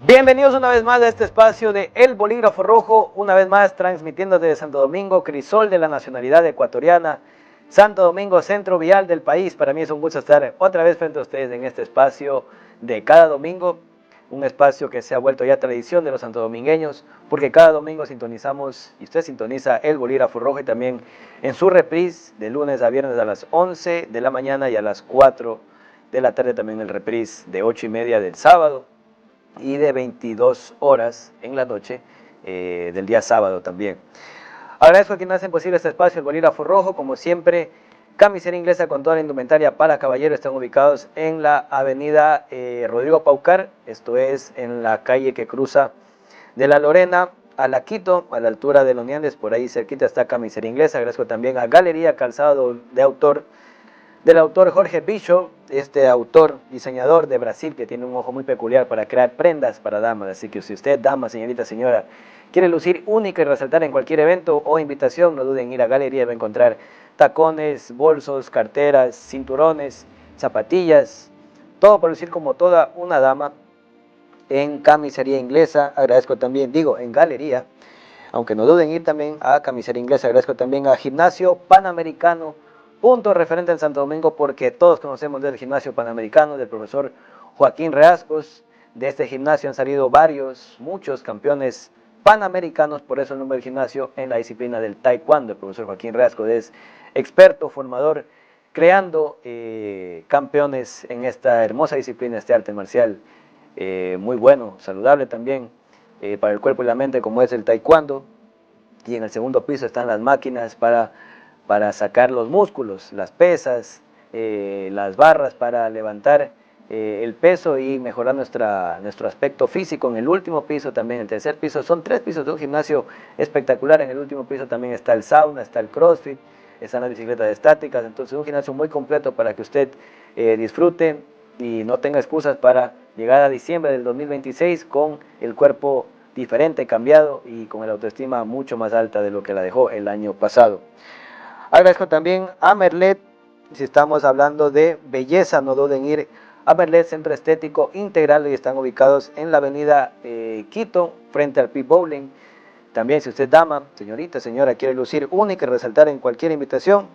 Bienvenidos una vez más a este espacio de El Bolígrafo Rojo, una vez más transmitiendo desde Santo Domingo, crisol de la nacionalidad ecuatoriana, Santo Domingo, centro vial del país. Para mí es un gusto estar otra vez frente a ustedes en este espacio de cada domingo, un espacio que se ha vuelto ya tradición de los santodomingueños, porque cada domingo sintonizamos, y usted sintoniza El Bolígrafo Rojo, y también en su reprise de lunes a viernes a las 11 de la mañana y a las 4 de la tarde también el reprise de 8:30 del sábado y de 22 horas en la noche del día sábado también. Agradezco a quienes hacen posible este espacio, el Bolígrafo Rojo, como siempre. Camisería inglesa con toda la indumentaria para caballero. Están ubicados en la avenida Rodrigo Paucar, esto es en la calle que cruza de la Lorena a la Quito, a la altura de los Niandes, por ahí cerquita está Camisería Inglesa. Agradezco también a Galería Calzado de Autor, del autor Jorge Bicho, este autor, diseñador de Brasil, que tiene un ojo muy peculiar para crear prendas para damas. Así que si usted, dama, señorita, señora, quiere lucir única y resaltar en cualquier evento o invitación, no duden en ir a Galería. Va a encontrar tacones, bolsos, carteras, cinturones, zapatillas, todo para lucir como toda una dama en Camisería Inglesa. Agradezco también, en Galería, aunque no duden en ir también a Camisería Inglesa. Agradezco también a Gimnasio Panamericano, punto referente en Santo Domingo, porque todos conocemos del Gimnasio Panamericano, del profesor Joaquín Reascos. De este gimnasio han salido muchos campeones panamericanos, por eso el nombre del gimnasio en la disciplina del taekwondo. El profesor Joaquín Reascos es experto, formador, creando campeones en esta hermosa disciplina, este arte marcial muy bueno, saludable también para el cuerpo y la mente, como es el taekwondo. Y en el segundo piso están las máquinas para sacar los músculos, las pesas, las barras para levantar el peso y mejorar nuestro aspecto físico. En el último piso también, el tercer piso, son 3 pisos de un gimnasio espectacular. En el último piso también está el sauna, está el crossfit, están las bicicletas estáticas. Entonces un gimnasio muy completo para que usted disfrute y no tenga excusas para llegar a diciembre del 2026 con el cuerpo diferente, cambiado y con la autoestima mucho más alta de lo que la dejó el año pasado. Agradezco también a Merlet. Si estamos hablando de belleza, no duden en ir a Merlet Centro Estético Integral, y están ubicados en la avenida Quito, frente al Pit Bowling. También, si usted, dama, señorita, señora, quiere lucir única y resaltar en cualquier invitación,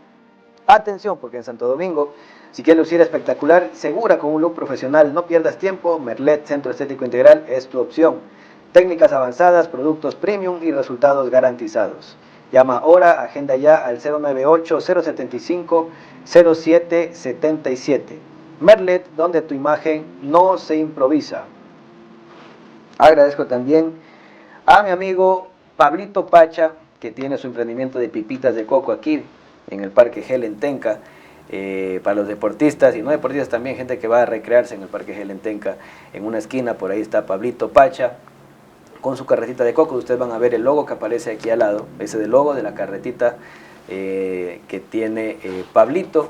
atención, porque en Santo Domingo, si quiere lucir espectacular, segura, con un look profesional, no pierdas tiempo. Merlet Centro Estético Integral es tu opción. Técnicas avanzadas, productos premium y resultados garantizados. Llama ahora, agenda ya al 098-075-0777. Merlet, donde tu imagen no se improvisa. Agradezco también a mi amigo Pablito Pacha, que tiene su emprendimiento de pipitas de coco aquí en el Parque Helen Tenca, para los deportistas y no deportistas también, gente que va a recrearse en el Parque Helen Tenca. En una esquina por ahí está Pablito Pacha con su carretita de coco. Ustedes van a ver el logo que aparece aquí al lado, ese es el logo de la carretita que tiene Pablito.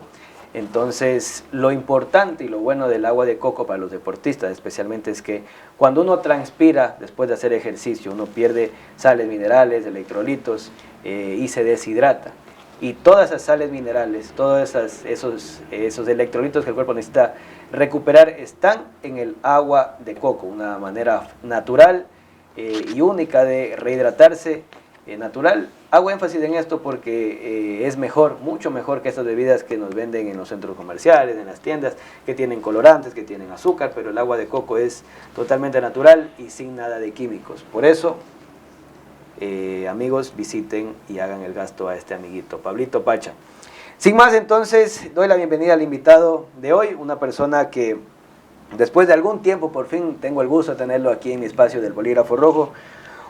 Entonces, lo importante y lo bueno del agua de coco para los deportistas especialmente es que cuando uno transpira después de hacer ejercicio, uno pierde sales minerales, electrolitos y se deshidrata. Y todas esas sales minerales, todos esos electrolitos que el cuerpo necesita recuperar están en el agua de coco, una manera natural y única de rehidratarse natural. Hago énfasis en esto porque es mejor, mucho mejor que estas bebidas que nos venden en los centros comerciales, en las tiendas, que tienen colorantes, que tienen azúcar, pero el agua de coco es totalmente natural y sin nada de químicos. Por eso, amigos, visiten y hagan el gasto a este amiguito, Pablito Pacha. Sin más, entonces, doy la bienvenida al invitado de hoy, una persona que después de algún tiempo, por fin, tengo el gusto de tenerlo aquí en mi espacio del Bolígrafo Rojo.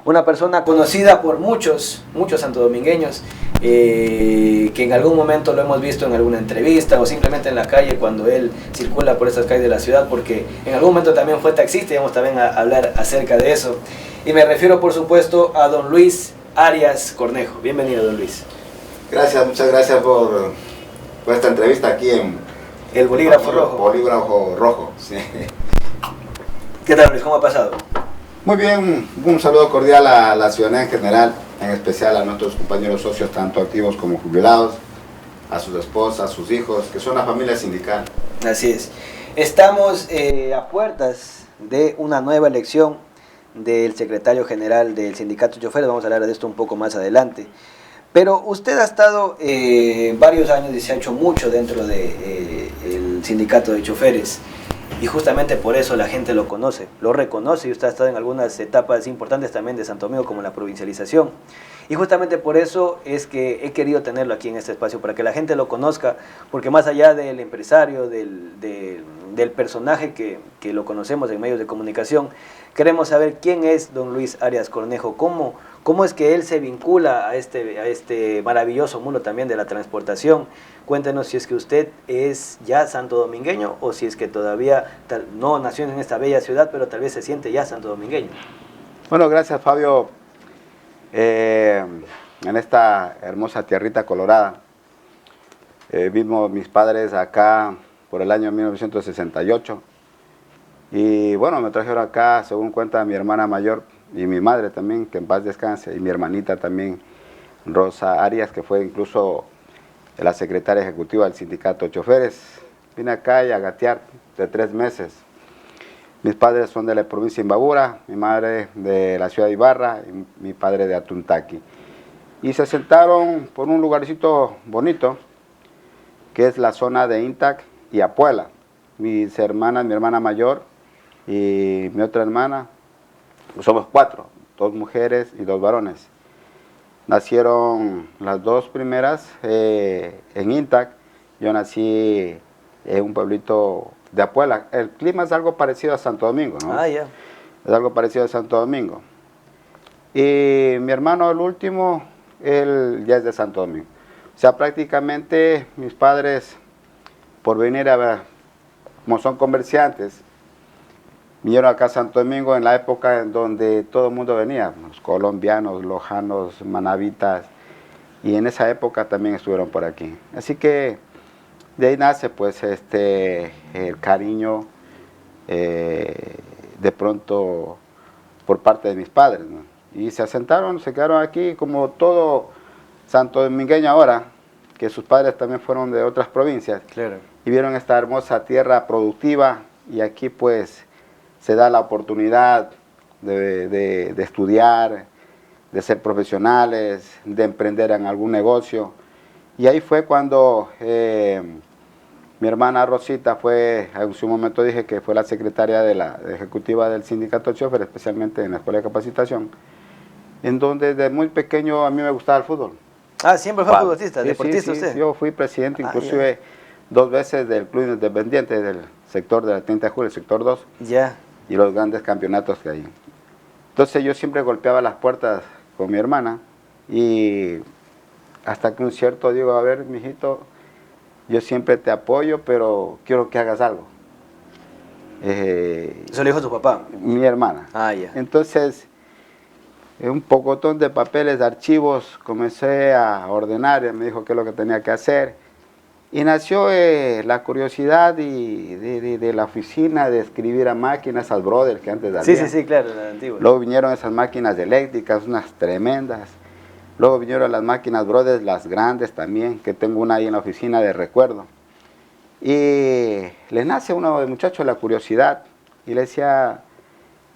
Una persona conocida por muchos santodomingueños, que en algún momento lo hemos visto en alguna entrevista o simplemente en la calle cuando él circula por estas calles de la ciudad, porque en algún momento también fue taxista y vamos también a hablar acerca de eso. Y me refiero, por supuesto, a don Luis Arias Cornejo. Bienvenido, don Luis. Gracias, muchas gracias por esta entrevista aquí en El Bolígrafo Rojo. Bolígrafo Rojo, sí. ¿Qué tal, Luis? ¿Cómo ha pasado? Muy bien, un saludo cordial a la ciudadanía en general, en especial a nuestros compañeros socios, tanto activos como jubilados, a sus esposas, a sus hijos, que son la familia sindical. Así es. Estamos a puertas de una nueva elección del secretario general del sindicato de choferes, vamos a hablar de esto un poco más adelante. Pero usted ha estado varios años y se ha hecho mucho dentro del sindicato de choferes. Y justamente por eso la gente lo conoce, lo reconoce, y usted ha estado en algunas etapas importantes también de Santo Domingo, como la provincialización. Y justamente por eso es que he querido tenerlo aquí en este espacio, para que la gente lo conozca, porque más allá del empresario, del personaje que lo conocemos en medios de comunicación, queremos saber quién es don Luis Arias Cornejo, cómo es que él se vincula a este maravilloso mundo también de la transportación. Cuéntenos si es que usted es ya santodomingueño o si es que todavía no nació en esta bella ciudad, pero tal vez se siente ya santodomingueño. Bueno, gracias, Fabio. En esta hermosa tierrita colorada, vimos mis padres acá por el año 1968 y bueno, me trajeron acá, según cuenta mi hermana mayor y mi madre también, que en paz descanse, y mi hermanita también, Rosa Arias, que fue incluso la secretaria ejecutiva del sindicato de choferes. Vine acá y a gatear de 3 meses. Mis padres son de la provincia de Imbabura, mi madre de la ciudad de Ibarra y mi padre de Atuntaqui. Y se sentaron por un lugarcito bonito, que es la zona de Intac y Apuela. Mis hermanas, mi hermana mayor y mi otra hermana, somos 4, 2 mujeres y 2 varones. Nacieron las 2 primeras en Intac, yo nací en un pueblito de Apuela. El clima es algo parecido a Santo Domingo, ¿no? Ah, ya. Es algo parecido a Santo Domingo. Y mi hermano, el último, él ya es de Santo Domingo. O sea, prácticamente mis padres, por venir a ver, como son comerciantes, vinieron acá a Santo Domingo en la época en donde todo el mundo venía, los colombianos, lojanos, manavitas, y en esa época también estuvieron por aquí. Así que de ahí nace pues el cariño de pronto por parte de mis padres, ¿no? Y se asentaron, se quedaron aquí como todo santo domingueño ahora, que sus padres también fueron de otras provincias. Claro. Y vieron esta hermosa tierra productiva y aquí pues se da la oportunidad de estudiar, de ser profesionales, de emprender en algún negocio. Y ahí fue cuando mi hermana Rosita fue, en su momento dije que fue la secretaria de la ejecutiva del sindicato de choferes, especialmente en la escuela de capacitación, en donde desde muy pequeño a mí me gustaba el fútbol. Ah, siempre fue futbolista, sí, deportista sí, usted. Yo fui presidente inclusive 2 veces del Club Independiente del sector de la 30 de julio, el sector 2, Ya. y los grandes campeonatos que hay. Entonces yo siempre golpeaba las puertas con mi hermana y hasta que un cierto digo, a ver, mijito, yo siempre te apoyo, pero quiero que hagas algo. Eso le dijo su papá. Mi hermana. Ah, ya. Entonces, un pocotón de papeles, de archivos, comencé a ordenar, y me dijo qué es lo que tenía que hacer. Y nació la curiosidad de la oficina de escribir a máquinas, al brother que antes había. Sí, claro, la antigua. Luego vinieron esas máquinas eléctricas, unas tremendas. Luego vinieron las máquinas Brothers, las grandes también, que tengo una ahí en la oficina de recuerdo. Y le nace a uno de muchachos la curiosidad y le decía,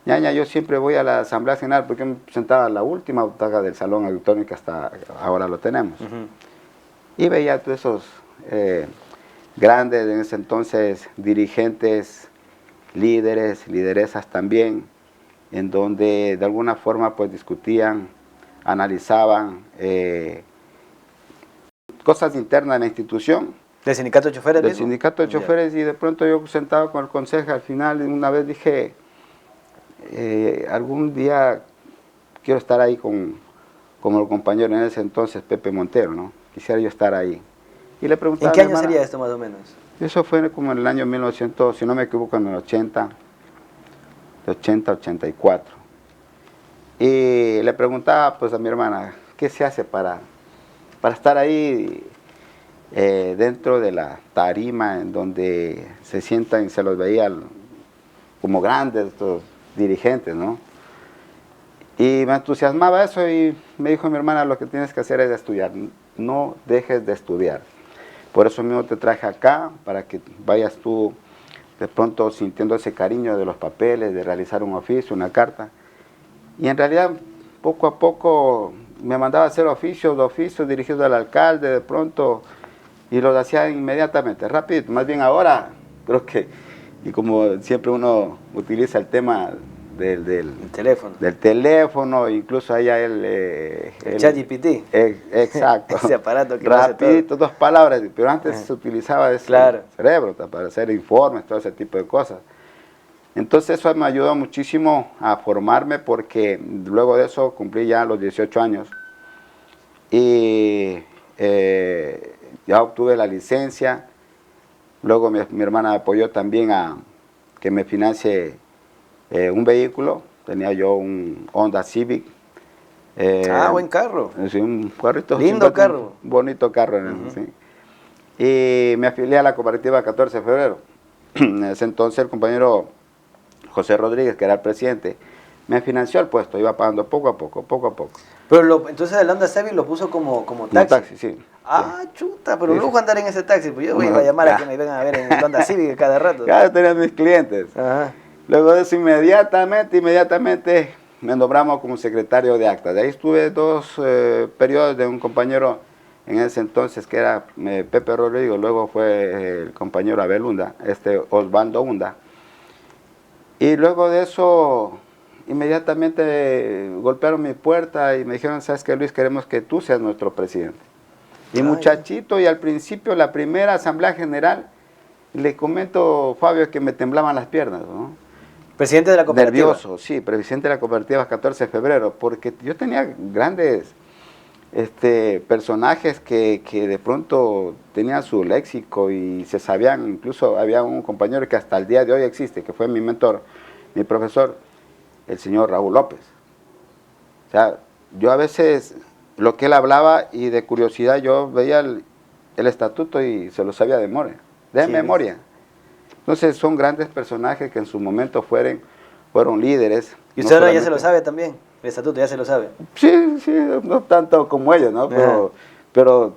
ñaña, yo siempre voy a la Asamblea General porque me sentaba en la última butaca del salón auditorio que hasta ahora lo tenemos. Y veía a todos esos grandes, en ese entonces, dirigentes, líderes, lideresas también, en donde de alguna forma pues discutían, analizaban cosas internas de la institución. ¿Del sindicato de choferes? Del sindicato de choferes, y de pronto yo sentado con el consejo, al final una vez dije, algún día quiero estar ahí como el compañero en ese entonces, Pepe Montero, ¿no? Quisiera yo estar ahí. Y le preguntaba ¿En qué a mi año hermana, sería esto más o menos? Eso fue como en el año 1900, si no me equivoco, en el 80, 84. Y le preguntaba pues a mi hermana, ¿qué se hace para estar ahí dentro de la tarima en donde se sientan y se los veía como grandes estos dirigentes, ¿no? Y me entusiasmaba eso y me dijo mi hermana, lo que tienes que hacer es estudiar, no dejes de estudiar. Por eso mismo te traje acá, para que vayas tú de pronto sintiendo ese cariño de los papeles, de realizar un oficio, una carta. Y en realidad, poco a poco me mandaba a hacer oficios dirigidos al alcalde de pronto, y los hacía inmediatamente, rápido. Más bien ahora, creo que, y como siempre uno utiliza el tema del teléfono, incluso allá el ChatGPT. Exacto. Ese aparato que rapidito, 2 palabras, pero antes se utilizaba ese cerebro para hacer informes, todo ese tipo de cosas. Entonces eso me ayudó muchísimo a formarme, porque luego de eso cumplí ya los 18 años y ya obtuve la licencia. Luego mi hermana me apoyó también a que me financie un vehículo. Tenía yo un Honda Civic. Buen carro. Sí, un carrito. Lindo carro. Un bonito carro. Sí. Y me afilié a la cooperativa 14 de febrero. En ese entonces el compañero José Rodríguez, que era el presidente, me financió el puesto. Iba pagando poco a poco. Pero entonces el Honda Civic lo puso como taxi. Taxi, sí. Chuta, pero lujo andar en ese taxi. Pues yo voy a llamar a que me vengan a ver en el Honda Civic cada rato. Ya tenía mis clientes. Ajá. Luego de eso, inmediatamente me nombramos como secretario de actas. De ahí estuve 2 periodos de un compañero en ese entonces, que era Pepe Rodrigo. Luego fue el compañero Abel Hunda, Osvaldo Hunda. Y luego de eso, inmediatamente golpearon mi puerta y me dijeron: ¿sabes qué, Luis? Queremos que tú seas nuestro presidente. Y muchachito, y al principio, la primera asamblea general, le comento, Fabio, que me temblaban las piernas, ¿no? Presidente de la cooperativa. Nervioso, sí, presidente de la cooperativa 14 de febrero, porque yo tenía grandes personajes que de pronto tenían su léxico y se sabían. Incluso había un compañero que hasta el día de hoy existe, que fue mi mentor, mi profesor, el señor Raúl López. O sea, yo a veces lo que él hablaba, y de curiosidad yo veía el estatuto y se lo sabía de memoria. Entonces son grandes personajes que en su momento fueron líderes. ¿Y usted ahora ya se lo sabe también? ¿El estatuto ya se lo sabe? Sí, no tanto como ellos, ¿no? Pero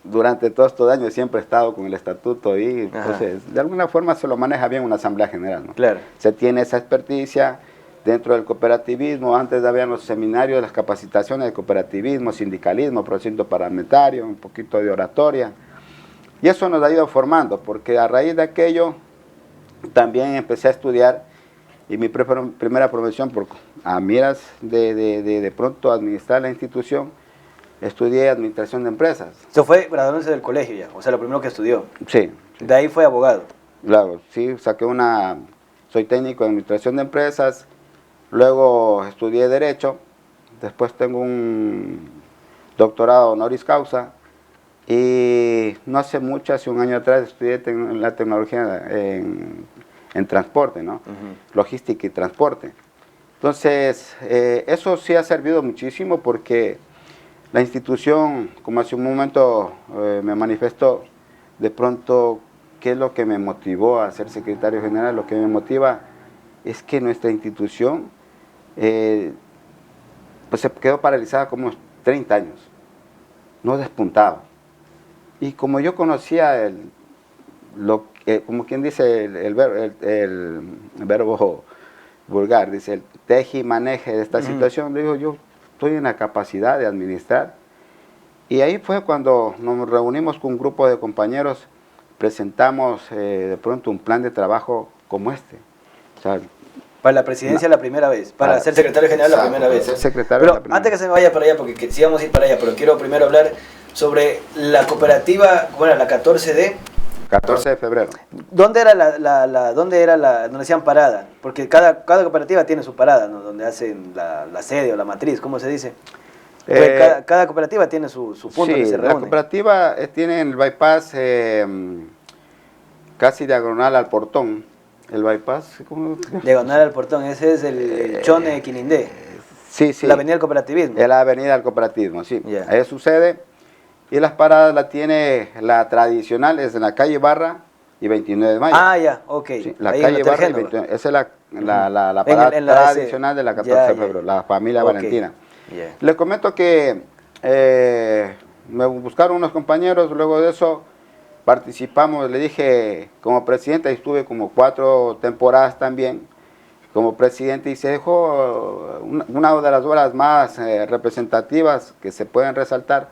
durante todos estos años siempre he estado con el estatuto y entonces de alguna forma se lo maneja bien una asamblea general, ¿no? Claro. Se tiene esa experticia dentro del cooperativismo. Antes habían los seminarios, las capacitaciones de cooperativismo, sindicalismo, procedimiento parlamentario, un poquito de oratoria. Y eso nos ha ido formando, porque a raíz de aquello también empecé a estudiar, y mi primera profesión, a miras de pronto administrar la institución, estudié administración de empresas. Eso fue graduándose del colegio ya, o sea, lo primero que estudió. Sí. De ahí fue abogado. Claro, sí, soy técnico de administración de empresas, luego estudié Derecho, después tengo un doctorado honoris causa, y no hace mucho, hace un año atrás, estudié la tecnología en transporte, ¿no? Logística y transporte. Entonces, eso sí ha servido muchísimo, porque la institución, como hace un momento me manifestó, de pronto, ¿qué es lo que me motivó a ser secretario general? Lo que me motiva es que nuestra institución pues se quedó paralizada como 30 años, no despuntaba. Y como yo conocía como quien dice el verbo vulgar, dice el teje y maneje de esta situación, le digo, yo estoy en la capacidad de administrar. Y ahí fue cuando nos reunimos con un grupo de compañeros, presentamos de pronto un plan de trabajo como este. O sea, para la presidencia la primera vez, para ser secretario general la primera vez. Ser secretario pero la primera. Antes que se me vaya para allá, porque sí vamos a ir para allá, pero quiero primero hablar sobre la cooperativa, bueno, la 14 de febrero. ¿Dónde era donde hacían parada? Porque cada cooperativa tiene su parada, ¿no? Donde hacen la sede o la matriz, ¿cómo se dice? Cada cooperativa tiene su punto sí, que se reúne. La cooperativa tiene el bypass casi diagonal al portón. El bypass, ¿cómo? Diagonal al portón, ese es el Chone Quinindé. Sí. La avenida del cooperativismo. Es la avenida del cooperativismo, sí. Yeah. Ahí sucede. Y las paradas la tiene la tradicional, es en la calle Barra y 29 de mayo. Ya, ok. Sí, la calle Barra y 29. Esa es la parada tradicional de la 14 de febrero, la familia Valentina. Yeah. Les comento que me buscaron unos compañeros, luego de eso participamos, le dije como presidente, estuve como 4 temporadas también, como presidente, y se dejó una de las obras más representativas que se pueden resaltar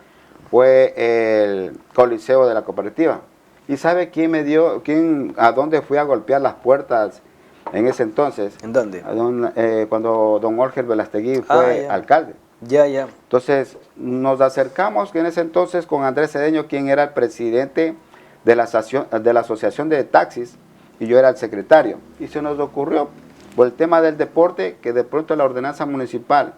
fue el Coliseo de la Cooperativa. ¿Y sabe quién a dónde fui a golpear las puertas en ese entonces? ¿En dónde? Cuando don Jorge Velastegui fue alcalde. Ya. Entonces nos acercamos en ese entonces con Andrés Cedeño, quien era el presidente de la Asociación de Taxis, y yo era el secretario. Y se nos ocurrió, por el tema del deporte, que de pronto la ordenanza municipal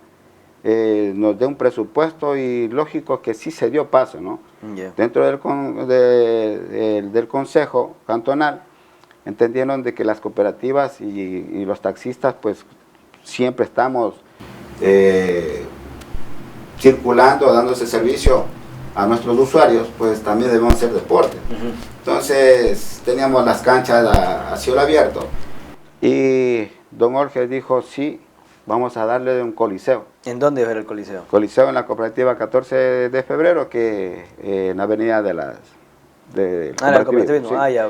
nos dé un presupuesto, y lógico que sí se dio paso, ¿no? Yeah. Dentro del Consejo Cantonal entendieron de que las cooperativas y los taxistas pues siempre estamos circulando, dando ese servicio a nuestros usuarios, pues también debemos hacer deporte. Entonces teníamos las canchas a cielo abierto y don Jorge dijo, sí, vamos a darle un coliseo. ¿En dónde era el coliseo? Coliseo en la cooperativa 14 de febrero, que en la avenida de la cooperativa. ¿Sí? Ya.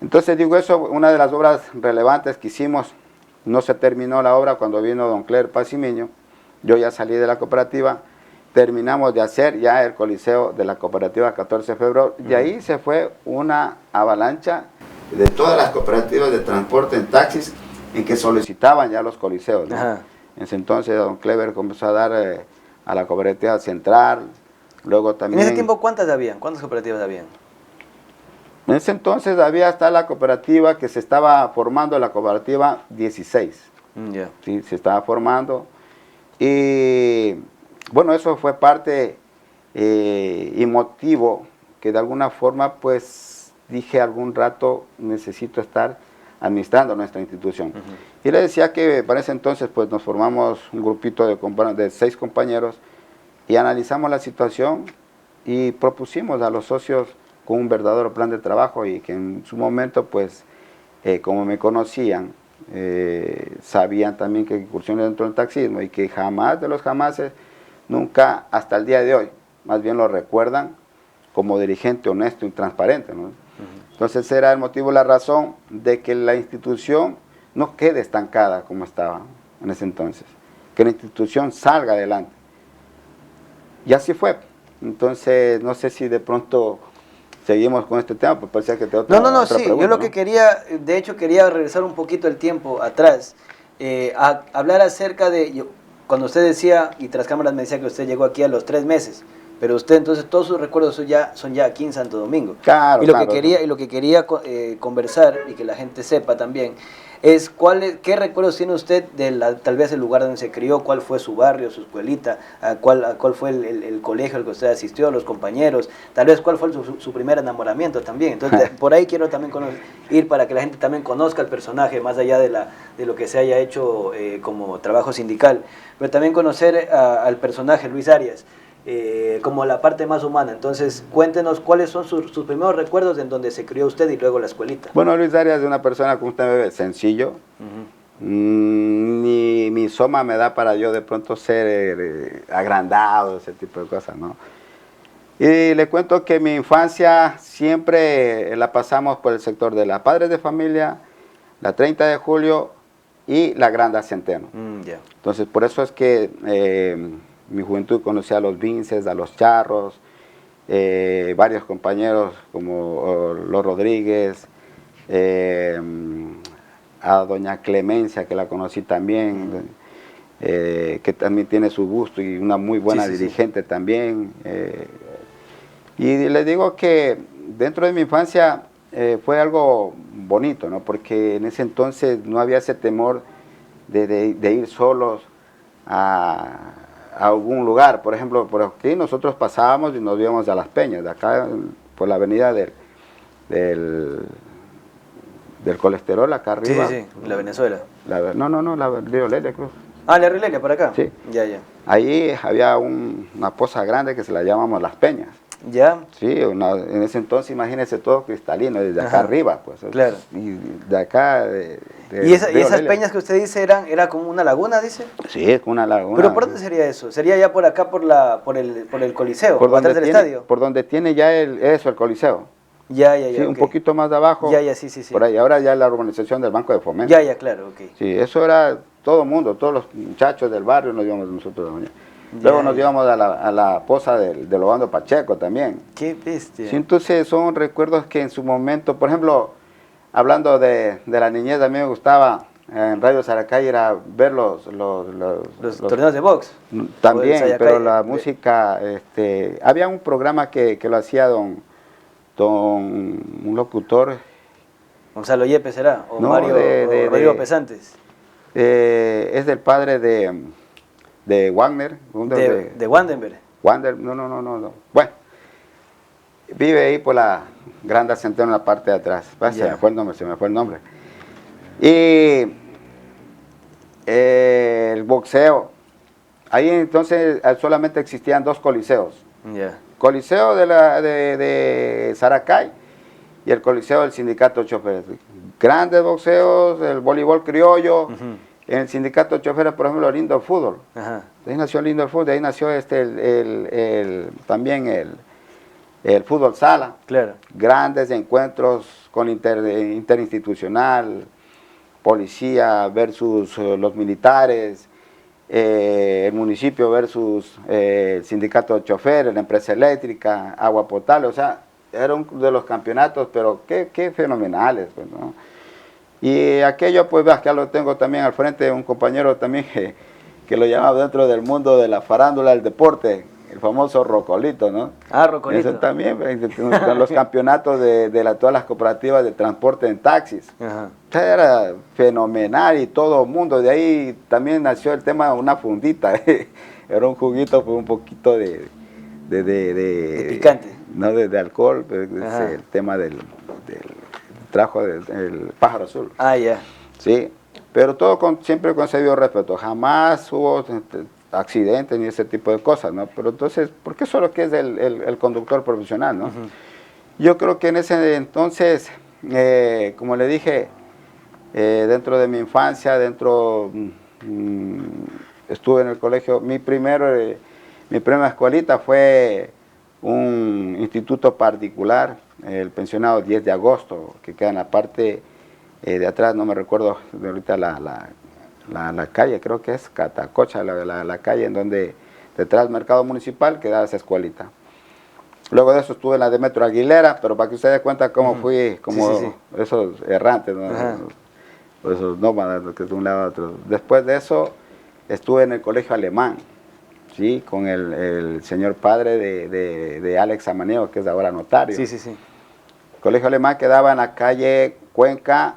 Entonces digo eso, una de las obras relevantes que hicimos, no se terminó la obra cuando vino don Cler Pacimiño, yo ya salí de la cooperativa, terminamos de hacer ya el coliseo de la cooperativa 14 de febrero, y ahí se fue una avalancha de todas las cooperativas de transporte en taxis en que solicitaban ya los coliseos, ¿no? En ese entonces don Clever comenzó a dar a la cooperativa central, luego también... ¿En ese tiempo cuántas habían? ¿Cuántas cooperativas habían? En ese entonces había hasta la cooperativa que se estaba formando, la cooperativa 16. Sí, se estaba formando. Y bueno, eso fue parte y motivo que de alguna forma pues dije algún rato necesito estar administrando nuestra institución. Y le decía que para ese entonces pues nos formamos un grupito de 6 compañeros y analizamos la situación y propusimos a los socios con un verdadero plan de trabajo, y que en su momento pues como me conocían, sabían también que incursioné dentro del taxismo y que jamás de los jamases, nunca hasta el día de hoy, más bien lo recuerdan como dirigente honesto y transparente, ¿no? Entonces era el motivo, la razón de que la institución no quede estancada como estaba en ese entonces, que la institución salga adelante. Y así fue. Entonces no sé si de pronto seguimos con este tema, pues parecía que te otra No, sí, pregunta, yo lo que quería, de hecho quería regresar un poquito el tiempo atrás, a hablar acerca de, cuando usted decía, y tras cámaras me decía que usted llegó aquí a los 3 meses, pero usted entonces todos sus recuerdos son ya aquí en Santo Domingo. Claro, y lo que quería conversar y que la gente sepa también es qué recuerdos tiene usted de tal vez el lugar donde se crió, cuál fue su barrio, su escuelita, cuál fue el colegio al que usted asistió, los compañeros, tal vez cuál fue su primer enamoramiento también. Entonces por ahí quiero también ir para que la gente también conozca el personaje, más allá de lo que se haya hecho como trabajo sindical, pero también conocer al personaje Luis Arias. Como la parte más humana. Entonces cuéntenos cuáles son sus primeros recuerdos en donde se crió usted y luego la escuelita. Bueno, Luis Arias es una persona, como usted ve, sencillo. Ni mi soma me da para yo de pronto ser agrandado, ese tipo de cosas, ¿no? Y le cuento que mi infancia siempre la pasamos por el sector de la Padres de Familia, la 30 de julio y la Granda Centeno. Entonces por eso es que mi juventud conocía a los Vinces, a los Charros, varios compañeros como los Rodríguez, a doña Clemencia, que la conocí también, que también tiene su gusto y una muy buena dirigente también. Y les digo que dentro de mi infancia fue algo bonito, ¿no? Porque en ese entonces no había ese temor de ir solos a algún lugar. Por ejemplo, por aquí nosotros pasábamos y nos íbamos a Las Peñas, de acá por la avenida del colesterol, acá arriba. Sí, la Venezuela. La Río Lelia, creo. Ah, la Río Lelia, por acá. Sí. Ya. Ahí había una poza grande que se la llamamos Las Peñas. Ya. Sí, en ese entonces imagínense todo cristalino, desde acá arriba, pues. Claro. Y de acá... ¿Y esas peñas que usted dice era como una laguna, dice? Sí, es como una laguna. ¿Pero por dónde sería eso? ¿Sería ya por acá, por el Coliseo, por atrás del estadio? Por donde tiene ya el Coliseo. Ya, ya, ya. Sí, un ok. poquito más de abajo. Ya, ya, sí, sí, sí. Por ahí, ahora ya la urbanización del Banco de Fomento. Ya, ya, claro, ok. Sí, eso era todo el mundo, todos los muchachos del barrio nos íbamos nosotros de mañana. Luego Ya, nos ya. íbamos a la poza del Obando Pacheco también. Qué bestia. Sí, entonces son recuerdos que en su momento, por ejemplo, hablando de la niñez, a mí me gustaba en Radio Saracay era ver Los torneos de box. también, O el pero Sayacay, la música, había un programa que lo hacía un locutor, Gonzalo Yepes será, o no, Mario, o Rodrigo Pesantes. es del padre de Wagner, De Wandenberg. Wander, no. Bueno, vive ahí por la Granda Centeno en la parte de atrás. Se me fue el nombre. Y el boxeo. Ahí entonces solamente existían 2 coliseos. Ya. Coliseo de Saracay y el Coliseo del Sindicato de Choferes. Grandes boxeos, el voleibol criollo. En el Sindicato de Choferes, por ejemplo, lindo el fútbol. Ajá. De ahí nació lindo el fútbol, de ahí nació también el fútbol sala. Claro. Grandes encuentros con interinstitucional, policía versus los militares, el municipio versus el sindicato de choferes, la empresa eléctrica, agua potable, o sea, era uno de los campeonatos, pero qué fenomenales, pues, ¿no? Y aquello, pues, ya lo tengo también al frente, un compañero también que lo llamaba dentro del mundo de la farándula del deporte, el famoso Rocolito, ¿no? Ah, Rocolito. Eso también, con los campeonatos de todas las cooperativas de transporte en taxis. Ajá. O sea, era fenomenal y todo el mundo. De ahí también nació el tema de una fundita. Era un juguito, pues un poquito de picante. No, de alcohol, el tema del trajo del pájaro azul. Ah, ya. Sí, pero todo siempre con ese debido respeto. Jamás hubo accidentes ni ese tipo de cosas, ¿no? Pero entonces, porque eso es lo que es el conductor profesional, ¿no? Yo creo que en ese entonces, como le dije, dentro de mi infancia, estuve en el colegio, mi primera escuelita fue un instituto particular, el pensionado 10 de agosto, que queda en la parte de atrás, no me recuerdo de ahorita la calle, creo que es Catacocha, la calle en donde detrás del mercado municipal quedaba esa escuelita. Luego de eso estuve en la de Metro Aguilera, pero para que usted dé cuenta cómo fui, como esos errantes, ¿no? Esos nómadas, que de un lado a otro. Después de eso estuve en el colegio alemán, ¿sí? Con el señor padre de Alex Amaneo, que es ahora notario. Sí, sí, sí. El colegio alemán quedaba en la calle Cuenca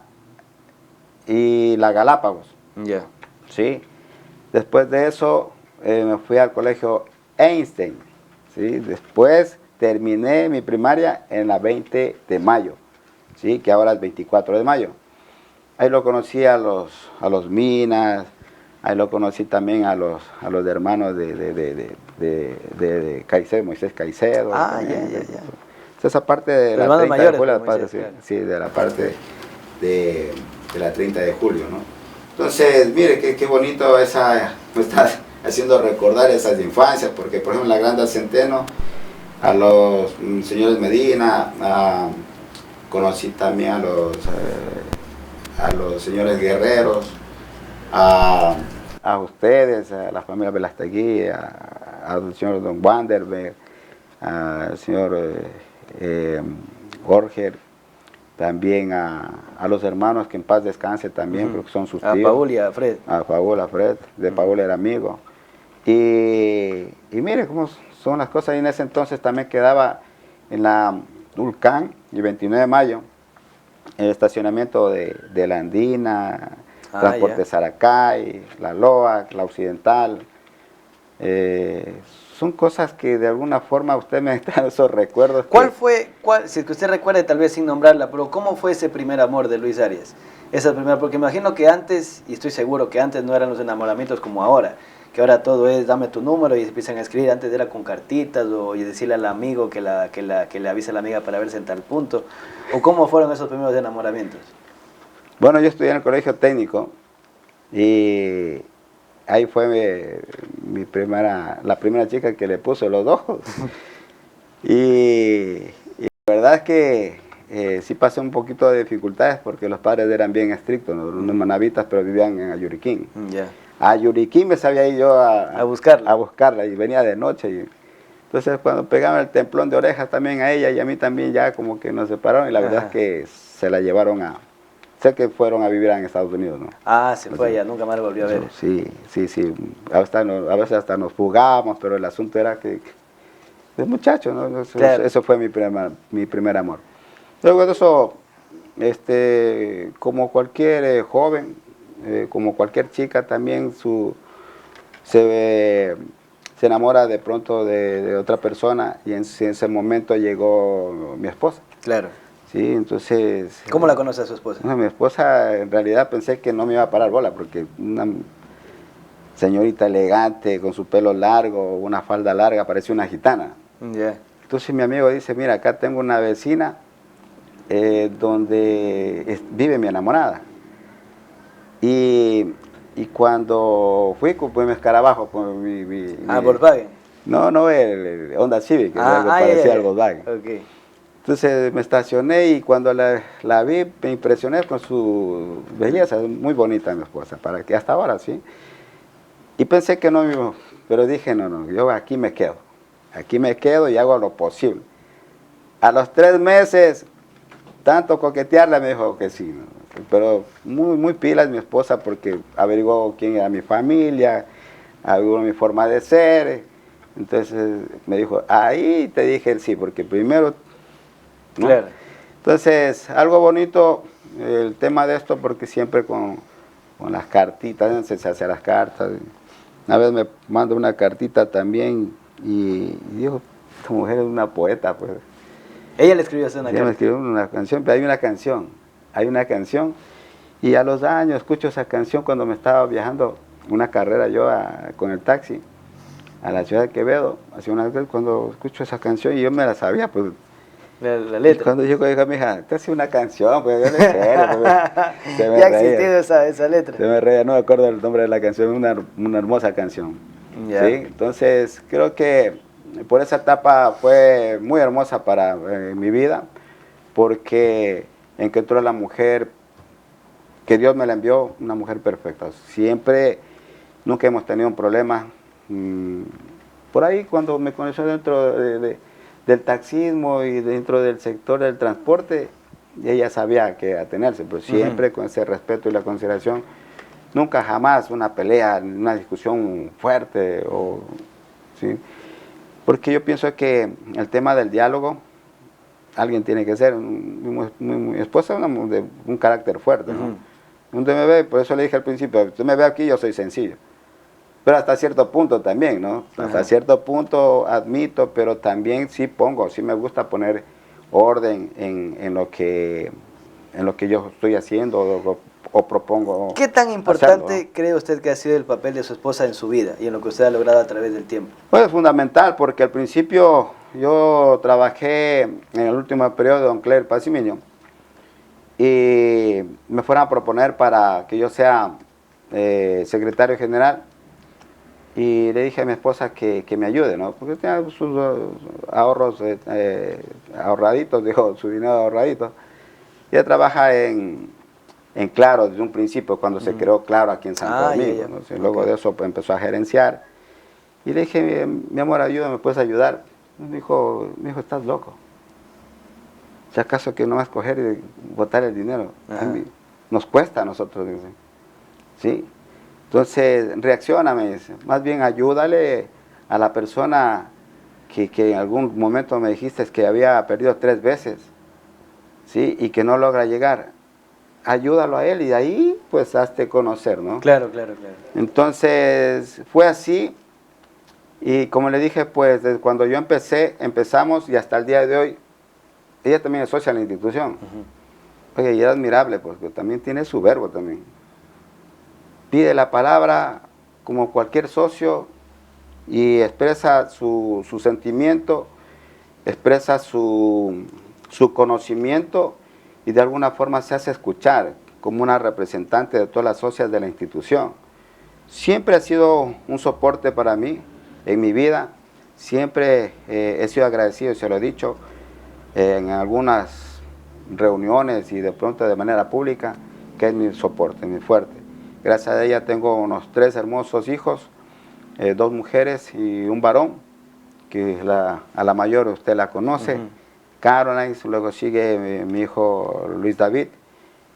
y la Galápagos. Ya. ¿Sí? Después de eso me fui al colegio Einstein, ¿sí? Después terminé mi primaria en la 20 de mayo, ¿sí? Que ahora es 24 de mayo. Ahí lo conocí a los Minas, ahí lo conocí también a los hermanos de Caicedo, Moisés Caicedo. Ah, también, ya. Esa parte de la 30 de julio, sí, de la parte de la 30 de julio, ¿no? Entonces, mire, qué bonito me está haciendo recordar esas infancias, porque por ejemplo en la Granda Centeno, a los señores Medina, conocí también a los señores Guerreros, a ustedes, a la familia Velastegui, al señor Don Wanderberg, al señor Jorge, también a los hermanos que en paz descanse también, porque son sus tíos. A Paul y a Fred. A Paul, a Fred, de Paul era amigo. Y mire cómo son las cosas, y en ese entonces también quedaba en la Dulcán y 29 de mayo, el estacionamiento de la Andina, Transporte Saracay, la LOAC, la Occidental. Son cosas que de alguna forma usted me trae esos recuerdos. Si es que usted recuerde, tal vez sin nombrarla, pero cómo fue ese primer amor de Luis Arias? Esa primera, porque imagino que antes, y estoy seguro que antes no eran los enamoramientos como ahora, que ahora todo es dame tu número y empiezan a escribir. Antes era con cartitas y decirle al amigo que le avise a la amiga para verse en tal punto. ¿O cómo fueron esos primeros enamoramientos? Bueno, yo estudié en el colegio técnico y ahí fue la primera chica que le puso los ojos. y la verdad es que sí pasé un poquito de dificultades porque los padres eran bien estrictos, ¿no? Unos manavitas, pero vivían en Ayuriquín. Ya. A Ayuriquín me sabía ir yo A buscarla. a buscarla y venía de noche. Entonces cuando pegaban el templón de orejas también a ella y a mí también ya como que nos separaron y la verdad es que se la llevaron a... Sé que fueron a vivir en Estados Unidos, ¿no? Ah, se fue ya, nunca más lo volvió a ver. Sí, sí, sí. A veces hasta nos fugábamos, pero el asunto era que... De muchacho, ¿no? Claro. Eso fue mi primer amor. Luego de eso, como cualquier joven, como cualquier chica también se enamora de pronto de otra persona y en ese momento llegó mi esposa. Claro. Sí, entonces... ¿Cómo la conoce a su esposa? Mi esposa en realidad pensé que no me iba a parar bola porque una señorita elegante con su pelo largo, una falda larga, parecía una gitana. Ya. Entonces mi amigo dice, mira, acá tengo una vecina donde vive mi enamorada. Y cuando fui con mi escarabajo, con Volkswagen. No, el Honda Civic, que es algo parecía al Volkswagen. Okay. Entonces me estacioné y cuando la vi me impresioné con su belleza, muy bonita mi esposa, para que hasta ahora sí. Y pensé que no, pero dije, no, yo aquí me quedo y hago lo posible. A los 3 meses, tanto coquetearla me dijo que sí, ¿no? Pero muy pilas mi esposa porque averiguó quién era mi familia, averiguó mi forma de ser. Entonces me dijo, ahí te dije sí, porque primero... ¿no? Claro. Entonces, algo bonito el tema de esto porque siempre con las cartitas, se hace las cartas. Una vez me mandó una cartita también y dijo, esta mujer es una poeta, pues. Ella le escribió una carta. Me escribió una canción, pero hay una canción y a los años escucho esa canción cuando me estaba viajando una carrera yo con el taxi a la ciudad de Quevedo, hacia una vez cuando escucho esa canción y yo me la sabía, pues. La letra. Y cuando yo digo, mi hija, esta es una canción, pues yo no sé, pues, ya ha existido esa letra. Se me reía, no me acuerdo el nombre de la canción, una hermosa canción. Ya. ¿Sí? Entonces, creo que por esa etapa fue muy hermosa para mi vida, porque encontré a la mujer que Dios me la envió, una mujer perfecta. Siempre, nunca hemos tenido un problema. Por ahí, cuando me conoció dentro del taxismo y dentro del sector del transporte, ella sabía que atenerse, pero siempre con ese respeto y la consideración, nunca jamás una pelea, una discusión fuerte, ¿sí? Porque yo pienso que el tema del diálogo, alguien tiene que ser, mi esposa es de un carácter fuerte, ¿no? Usted me ve, por eso le dije al principio, usted me ve aquí, yo soy sencillo. Pero hasta cierto punto también, ¿no? Hasta cierto punto admito, pero también sí me gusta poner orden en lo que yo estoy haciendo o propongo. ¿Qué tan importante hacerlo, ¿no? cree usted que ha sido el papel de su esposa en su vida y en lo que usted ha logrado a través del tiempo? Pues es fundamental, porque al principio yo trabajé en el último periodo de Don Claire Pacimiño y me fueron a proponer para que yo sea secretario general. Y le dije a mi esposa que me ayude, ¿no? Porque tenía sus ahorros ahorraditos, dijo, su dinero ahorradito. Ella trabaja en Claro desde un principio, cuando se creó Claro aquí en Santo Domingo. ¿No? Luego de eso pues, empezó a gerenciar. Y le dije, mi amor, ayúdame, ¿puedes ayudar? Me dijo, estás loco. Si acaso que no vas a coger y botar el dinero. Nos cuesta a nosotros, dice. ¿Sí? Entonces, reacciona, me dice. Más bien ayúdale a la persona que en algún momento me dijiste que había perdido 3 veces, ¿sí? Y que no logra llegar. Ayúdalo a él y de ahí, pues, hazte conocer, ¿no? Claro. Entonces, fue así. Y como le dije, pues, desde cuando yo empezamos y hasta el día de hoy, ella también es socia de la institución. Oye, y es admirable, porque también tiene su verbo también. Pide la palabra como cualquier socio y expresa su sentimiento, expresa su conocimiento y de alguna forma se hace escuchar como una representante de todas las socias de la institución. Siempre ha sido un soporte para mí en mi vida, siempre he sido agradecido, se lo he dicho, en algunas reuniones y de pronto de manera pública, que es mi soporte, mi fuerte. Gracias a ella tengo unos 3 hermosos hijos, 2 mujeres y un varón, que a la mayor usted la conoce, Caroline, luego sigue mi hijo Luis David,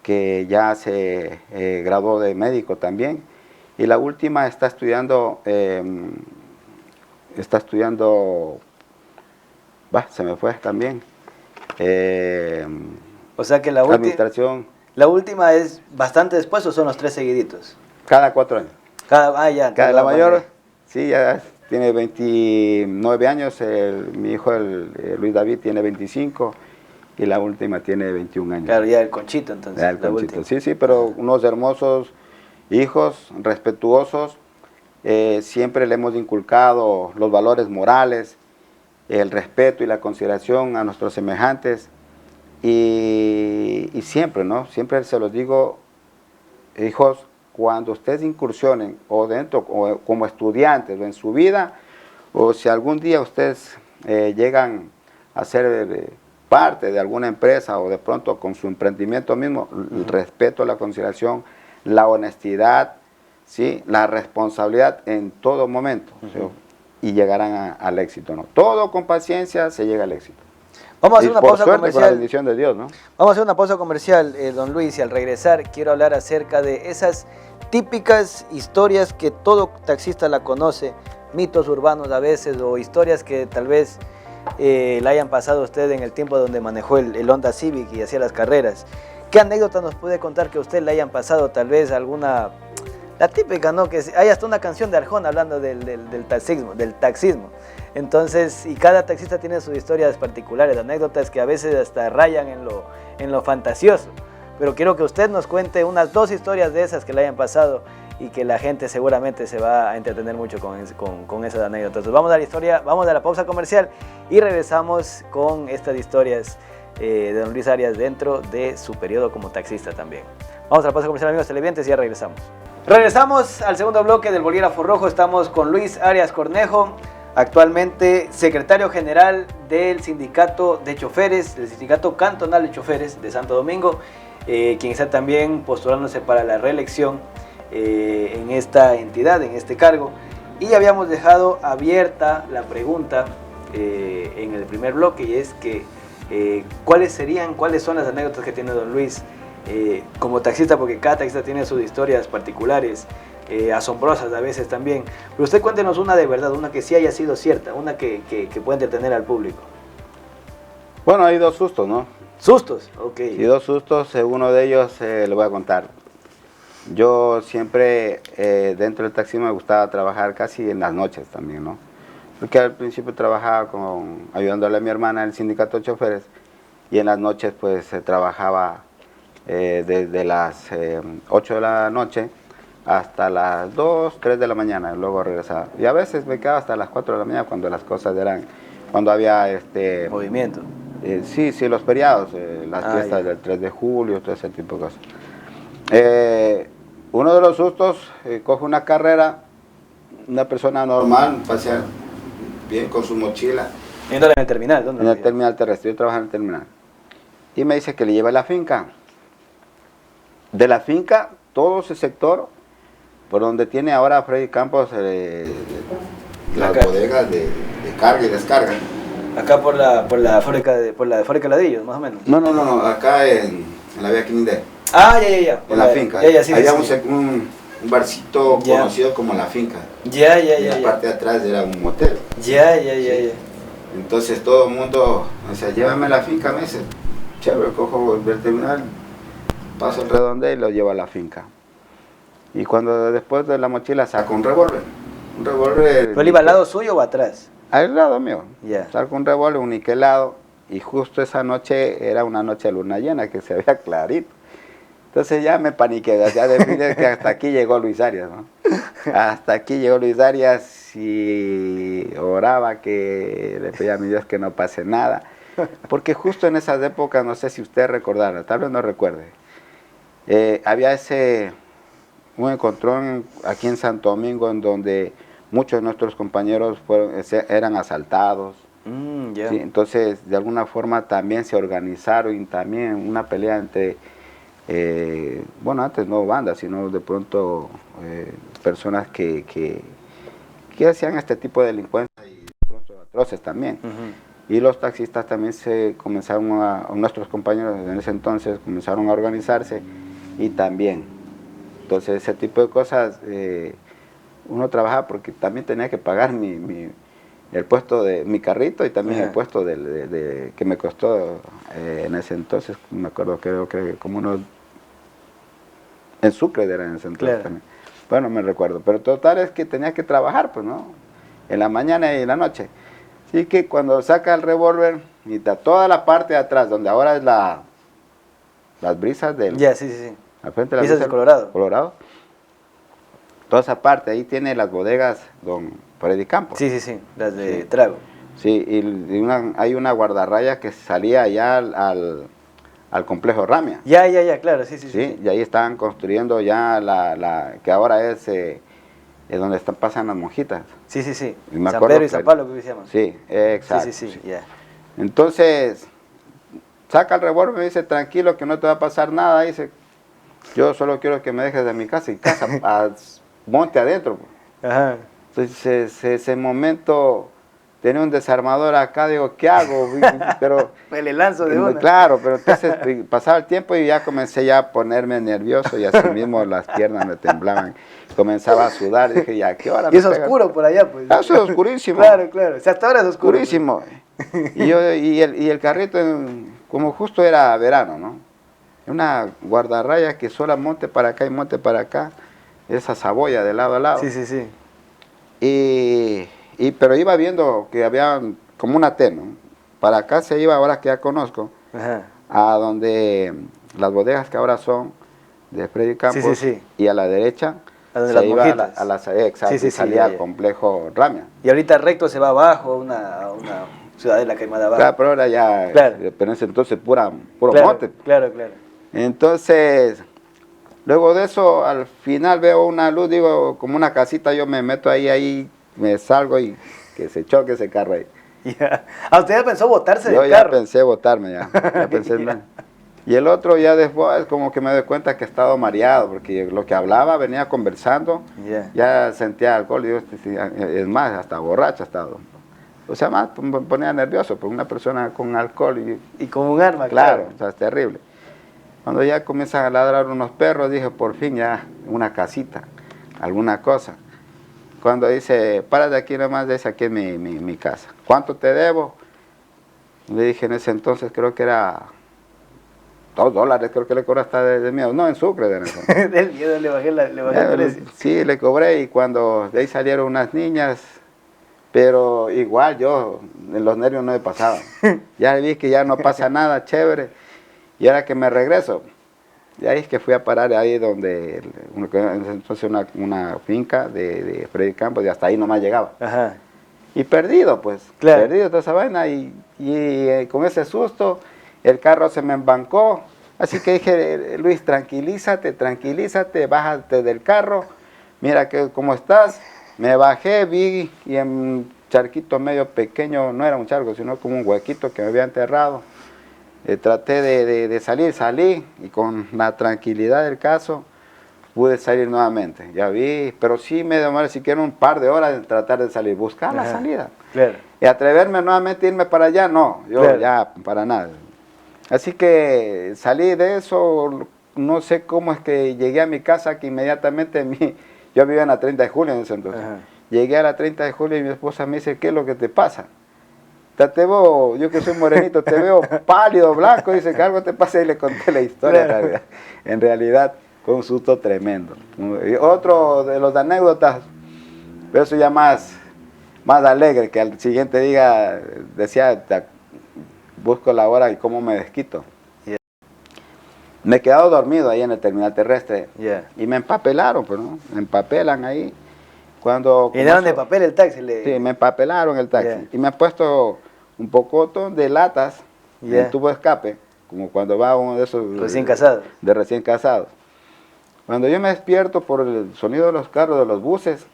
que ya se graduó de médico también, y la última está estudiando, se me fue también, O sea que administración. La última es bastante después, ¿o son los 3 seguiditos? Cada 4 años. La mayor, sí, ya tiene 29 años, mi hijo Luis David tiene 25 y la última tiene 21 años. Claro, ya el Conchito entonces. Ya el Conchito, sí, pero unos hermosos hijos, respetuosos, siempre le hemos inculcado los valores morales, el respeto y la consideración a nuestros semejantes y siempre, ¿no? Siempre se los digo, hijos, cuando ustedes incursionen o dentro o como estudiantes o en su vida, o si algún día ustedes llegan a ser parte de alguna empresa o de pronto con su emprendimiento mismo, el respeto, la consideración, la honestidad, ¿sí? La responsabilidad en todo momento, ¿sí? Y llegarán al éxito, ¿no? Todo con paciencia se llega al éxito. Vamos a hacer una pausa comercial. Con la bendición de Dios, ¿no? Vamos a hacer una pausa comercial, don Luis, y al regresar quiero hablar acerca de esas típicas historias que todo taxista la conoce, mitos urbanos a veces, o historias que tal vez le hayan pasado a usted en el tiempo donde manejó el Honda Civic y hacía las carreras. ¿Qué anécdota nos puede contar que a usted le hayan pasado? Tal vez alguna, la típica, ¿no? Que hay hasta una canción de Arjona hablando del taxismo. Entonces, y cada taxista tiene sus historias particulares, anécdotas que a veces hasta rayan en lo fantasioso. Pero quiero que usted nos cuente unas 2 historias de esas que le hayan pasado y que la gente seguramente se va a entretener mucho con esas anécdotas. Entonces, vamos a la pausa comercial y regresamos con estas historias de don Luis Arias dentro de su periodo como taxista también. Vamos a la pausa comercial, amigos televidentes, y ya regresamos. Regresamos al segundo bloque del Bolígrafo Rojo. Estamos con Luis Arias Cornejo, actualmente secretario general del sindicato de choferes, del sindicato cantonal de choferes de Santo Domingo, quien está también postulándose para la reelección en esta entidad, en este cargo. Y habíamos dejado abierta la pregunta en el primer bloque, y es que cuáles son las anécdotas que tiene don Luis como taxista, porque cada taxista tiene sus historias particulares, asombrosas a veces también. Pero usted cuéntenos una de verdad, una que sí haya sido cierta, una que pueda entretener al público. Bueno, hay 2 sustos, ¿no? ¿Sustos? Ok. Y 2 sustos, uno de ellos le voy a contar. Yo siempre dentro del taxi me gustaba trabajar casi en las noches también, ¿no? Porque al principio trabajaba ayudándole a mi hermana en el sindicato de choferes, y en las noches pues trabajaba desde las 8 de la noche hasta las 2, 3 de la mañana, y luego regresaba. Y a veces me quedaba hasta las 4 de la mañana cuando las cosas cuando había movimiento. Sí, los feriados, las fiestas del 3 de julio, todo ese tipo de cosas. Uno de los sustos, coge una carrera, una persona normal, pasea bien con su mochila. ¿Yéndole en el terminal? ¿Dónde? En el terminal terrestre, yo trabajaba en el terminal. Y me dice que le lleva a la finca. De la finca, todo ese sector, por donde tiene ahora Freddy Campos, las bodegas de carga y descarga. Acá por la fábrica ladrillos, más o menos. No, acá en la vía Quindé. Ah, ya. En la finca. Sí, había sí. Un barcito conocido como La Finca. Ya. En la parte de atrás era un motel. Ya. Entonces todo el mundo me decía, llévame a la finca, me dice. Chévere, cojo del terminal, paso el redondel y lo llevo a la finca. Y cuando después de la mochila saco un revólver. ¿Pero él iba al lado suyo o atrás? Al lado mío. Ya. Saco un revólver, un niquelado, y justo esa noche era una noche de luna llena que se veía clarito. Entonces ya me paniqué, ya definí que hasta aquí llegó Luis Arias, ¿no? Hasta aquí llegó Luis Arias y oraba, que le pedía a mi Dios que no pase nada. Porque justo en esas épocas, no sé si usted recordará, tal vez no recuerde, había un encontrón aquí en Santo Domingo en donde muchos de nuestros compañeros eran asaltados, Ya. ¿sí? Entonces, de alguna forma también se organizaron y también una pelea entre, bueno, antes no bandas, sino de pronto personas que hacían este tipo de delincuencia y de pronto atroces también. Y los taxistas también se comenzaron nuestros compañeros en ese entonces comenzaron a organizarse y también. Entonces, ese tipo de cosas, uno trabajaba porque también tenía que pagar el puesto de mi carrito y también el puesto que me costó en ese entonces, me acuerdo, creo que como unos, en Sucre era en ese entonces también. Bueno, me recuerdo, pero total es que tenía que trabajar, pues, ¿no? En la mañana y en la noche. Así que cuando saca el revólver y da toda la parte de atrás, donde ahora es las brisas del... Ya, sí, sí, sí. Al frente de las Brisas de Colorado. Colorado. Toda esa parte, ahí tiene las bodegas don Freddy Campos. Sí, sí, sí, las de Sí. trago. Sí, y hay una guardarraya que salía allá al complejo Ramia. Ya, claro, sí, sí, sí. Sí, y ahí estaban construyendo ya que ahora es donde pasan las monjitas. Sí, sí, sí. Y me San acuerdo Pedro y San Pablo, que se llaman. Sí, exacto. Sí, sí, sí, ya. Entonces, saca el revólver y me dice, tranquilo, que no te va a pasar nada. Dice, yo solo quiero que me dejes de mi casa y monte adentro. Ajá. Entonces, ese momento, tenía un desarmador acá, digo, ¿qué hago? Pero, Me le lanzo de una. claro, pero entonces pasaba el tiempo y ya comencé ya a ponerme nervioso y así mismo las piernas me temblaban. Comenzaba a sudar, dije, ya, ¿qué hora? Y es oscuro por allá, pues. Eso es oscurísimo. Claro, claro. O sea, hasta ahora es oscuro. Oscurísimo. Y el carrito, como justo era verano, ¿no? Una guardarraya que solo monte para acá y monte para acá, esa saboya de lado a lado. Sí, sí, sí. Pero iba viendo que había como una T, ¿no? Para acá se iba, ahora que ya conozco, Ajá. a donde las bodegas que ahora son de Freddy Campos, Sí, sí, sí. y a la derecha A donde se las iba monjitas. exacto, Sí, sí, y sí, salía ya, al ya. complejo Ramia. Y ahorita recto se va abajo a una ciudadela que hay más abajo. Claro, pero ahora ya, Claro. pero en ese entonces puro Claro, monte. claro, claro. Entonces, luego de eso, al final veo una luz, digo, como una casita, yo me meto ahí, me salgo y que se choque ese carro ahí. Ya. ¿A usted ya pensó botarse Yo del ya carro? pensé botarme ya pensé Ya. Y el otro ya después como que me doy cuenta que he estado mareado, porque lo que hablaba, venía conversando, Ya. ya sentía alcohol, y yo, es más, hasta borracho he estado. O sea, más me ponía nervioso, por una persona con alcohol. Y con un arma, Claro, o sea, es terrible. Cuando ya comienzan a ladrar unos perros, dije, por fin ya, una casita, alguna cosa. Cuando dice, para de aquí nomás, dice, aquí es mi casa. ¿Cuánto te debo? Le dije en ese entonces, creo que era $2, creo que le cobré hasta de miedo. No, en Sucre. Del miedo le bajé el precio. Sí, le cobré y cuando de ahí salieron unas niñas, pero igual yo, en los nervios no me pasaba. Ya vi que ya no pasa nada, chévere. Y ahora que me regreso, y ahí es que fui a parar ahí donde, entonces una finca de Freddy Campos, y hasta ahí nomás llegaba. Ajá. Y perdido, pues, Claro. perdido toda esa vaina, y con ese susto, el carro se me embancó. Así que dije, Luis, tranquilízate, bájate del carro, mira cómo estás. Me bajé, vi, y en un charquito medio pequeño, no era un charco, sino como un huequito que me había enterrado. Traté de salí, y con la tranquilidad del caso pude salir nuevamente. Ya vi, pero sí me demoré siquiera un par de horas en tratar de salir, buscar la salida. Claro. Y atreverme nuevamente a irme para allá, no, yo Claro. ya para nada. Así que salí de eso, no sé cómo es que llegué a mi casa, que inmediatamente yo vivía en la 30 de julio en ese entonces. Ajá. Llegué a la 30 de julio y mi esposa me dice, ¿qué es lo que te pasa? Te veo, yo que soy morenito, te veo pálido, blanco, dice que algo te pasa, y le conté la historia. Claro. En realidad fue un susto tremendo. Y otro de las anécdotas, pero eso ya más alegre, que al siguiente día decía, busco la hora y cómo me desquito. Yeah. Me he quedado dormido ahí en el terminal terrestre, Yeah. y me empapelaron, pues, ¿no? Me empapelan ahí. Cuando ¿Llenaron de papel el taxi? Sí, me empapelaron el taxi. Yeah. Y me han puesto un pocotón de latas Yeah. en tubo de escape, como cuando va uno de esos Recién casados. de recién casados. Cuando yo me despierto por el sonido de los carros, de los buses,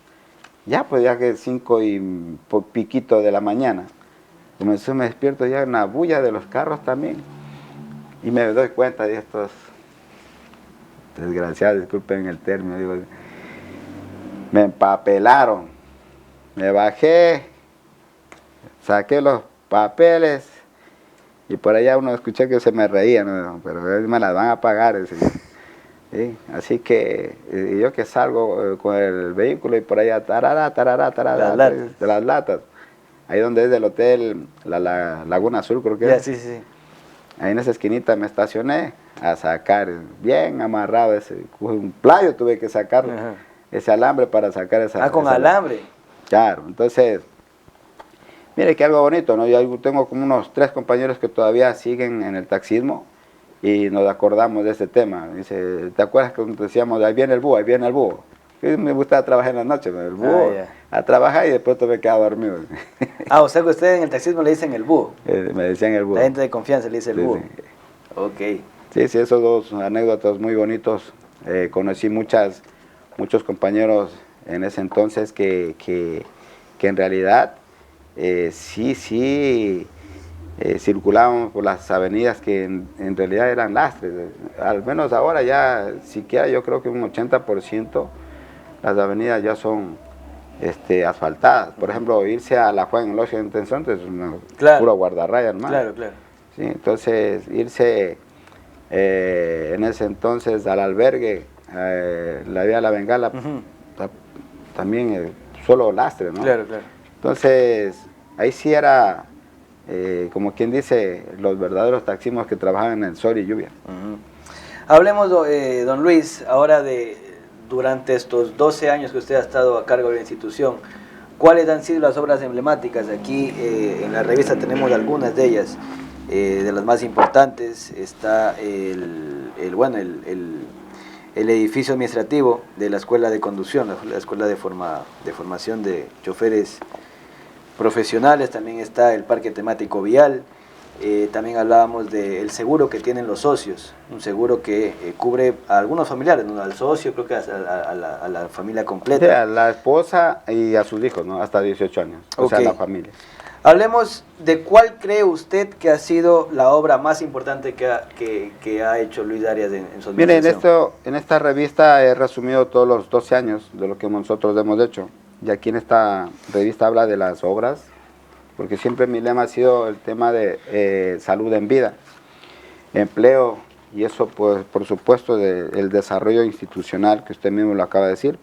ya pues ya que 5 y piquito de la mañana, comenzó, me despierto ya en la bulla de los carros también. Y me doy cuenta de estos desgraciados, disculpen el término, digo, me empapelaron. Me bajé, saqué los papeles y por allá uno escuché que se me reía, ¿no? Pero me las van a pagar. ¿Sí? Así que yo que salgo con el vehículo y por allá, tarará, de las latas. Ahí donde es del hotel, la Laguna Azul, creo que Ya, es. sí, sí. Ahí en esa esquinita me estacioné a sacar, bien amarrado, un playo tuve que sacar. Ajá. Ese alambre para sacar esa... Ah, con alambre. Claro, entonces, mire que algo bonito, ¿no? Yo tengo como unos 3 compañeros que todavía siguen en el taxismo y nos acordamos de ese tema. Dice, ¿te acuerdas que decíamos, ahí viene el búho, ahí viene el búho? Yo me gustaba trabajar en la noche, el búho, a trabajar y después me quedaba dormido. Ah, o sea que ustedes en el taxismo le dicen el búho. Me decían el búho. La gente de confianza le dice el búho. Sí. Ok. Sí, sí, esos 2 anécdotas muy bonitos. Conocí muchos compañeros en ese entonces que en realidad circulábamos por las avenidas que en realidad eran lastres. Al menos ahora ya siquiera yo creo que un 80% las avenidas ya son asfaltadas. Por ejemplo, irse a la Juan Elogia en Tensón es una pura guardarraya, hermano. Claro, claro. Sí, entonces irse en ese entonces al albergue, la vía La Bengala, también solo lastre, ¿no? Claro, claro. Entonces, ahí sí era, como quien dice, los verdaderos taxismos que trabajaban en el sol y lluvia. Hablemos, don Luis, ahora durante estos 12 años que usted ha estado a cargo de la institución, ¿cuáles han sido las obras emblemáticas? Aquí en la revista tenemos algunas de ellas. De las más importantes está el edificio administrativo de la Escuela de Conducción, la Escuela de Formación de Choferes Profesionales. También está el Parque Temático Vial. También hablábamos del seguro que tienen los socios, un seguro que cubre a algunos familiares, ¿no? Al socio, creo que a la familia completa. Sí, a la esposa y a sus hijos, ¿no? Hasta 18 años, o sea, la familia. Hablemos de cuál cree usted que ha sido la obra más importante que ha hecho Luis Arias en su administración. Mire, en esta revista he resumido todos los 12 años de lo que nosotros hemos hecho. Y aquí en esta revista habla de las obras, porque siempre mi lema ha sido el tema de salud en vida, empleo, y eso pues por supuesto el desarrollo institucional, que usted mismo lo acaba de decir.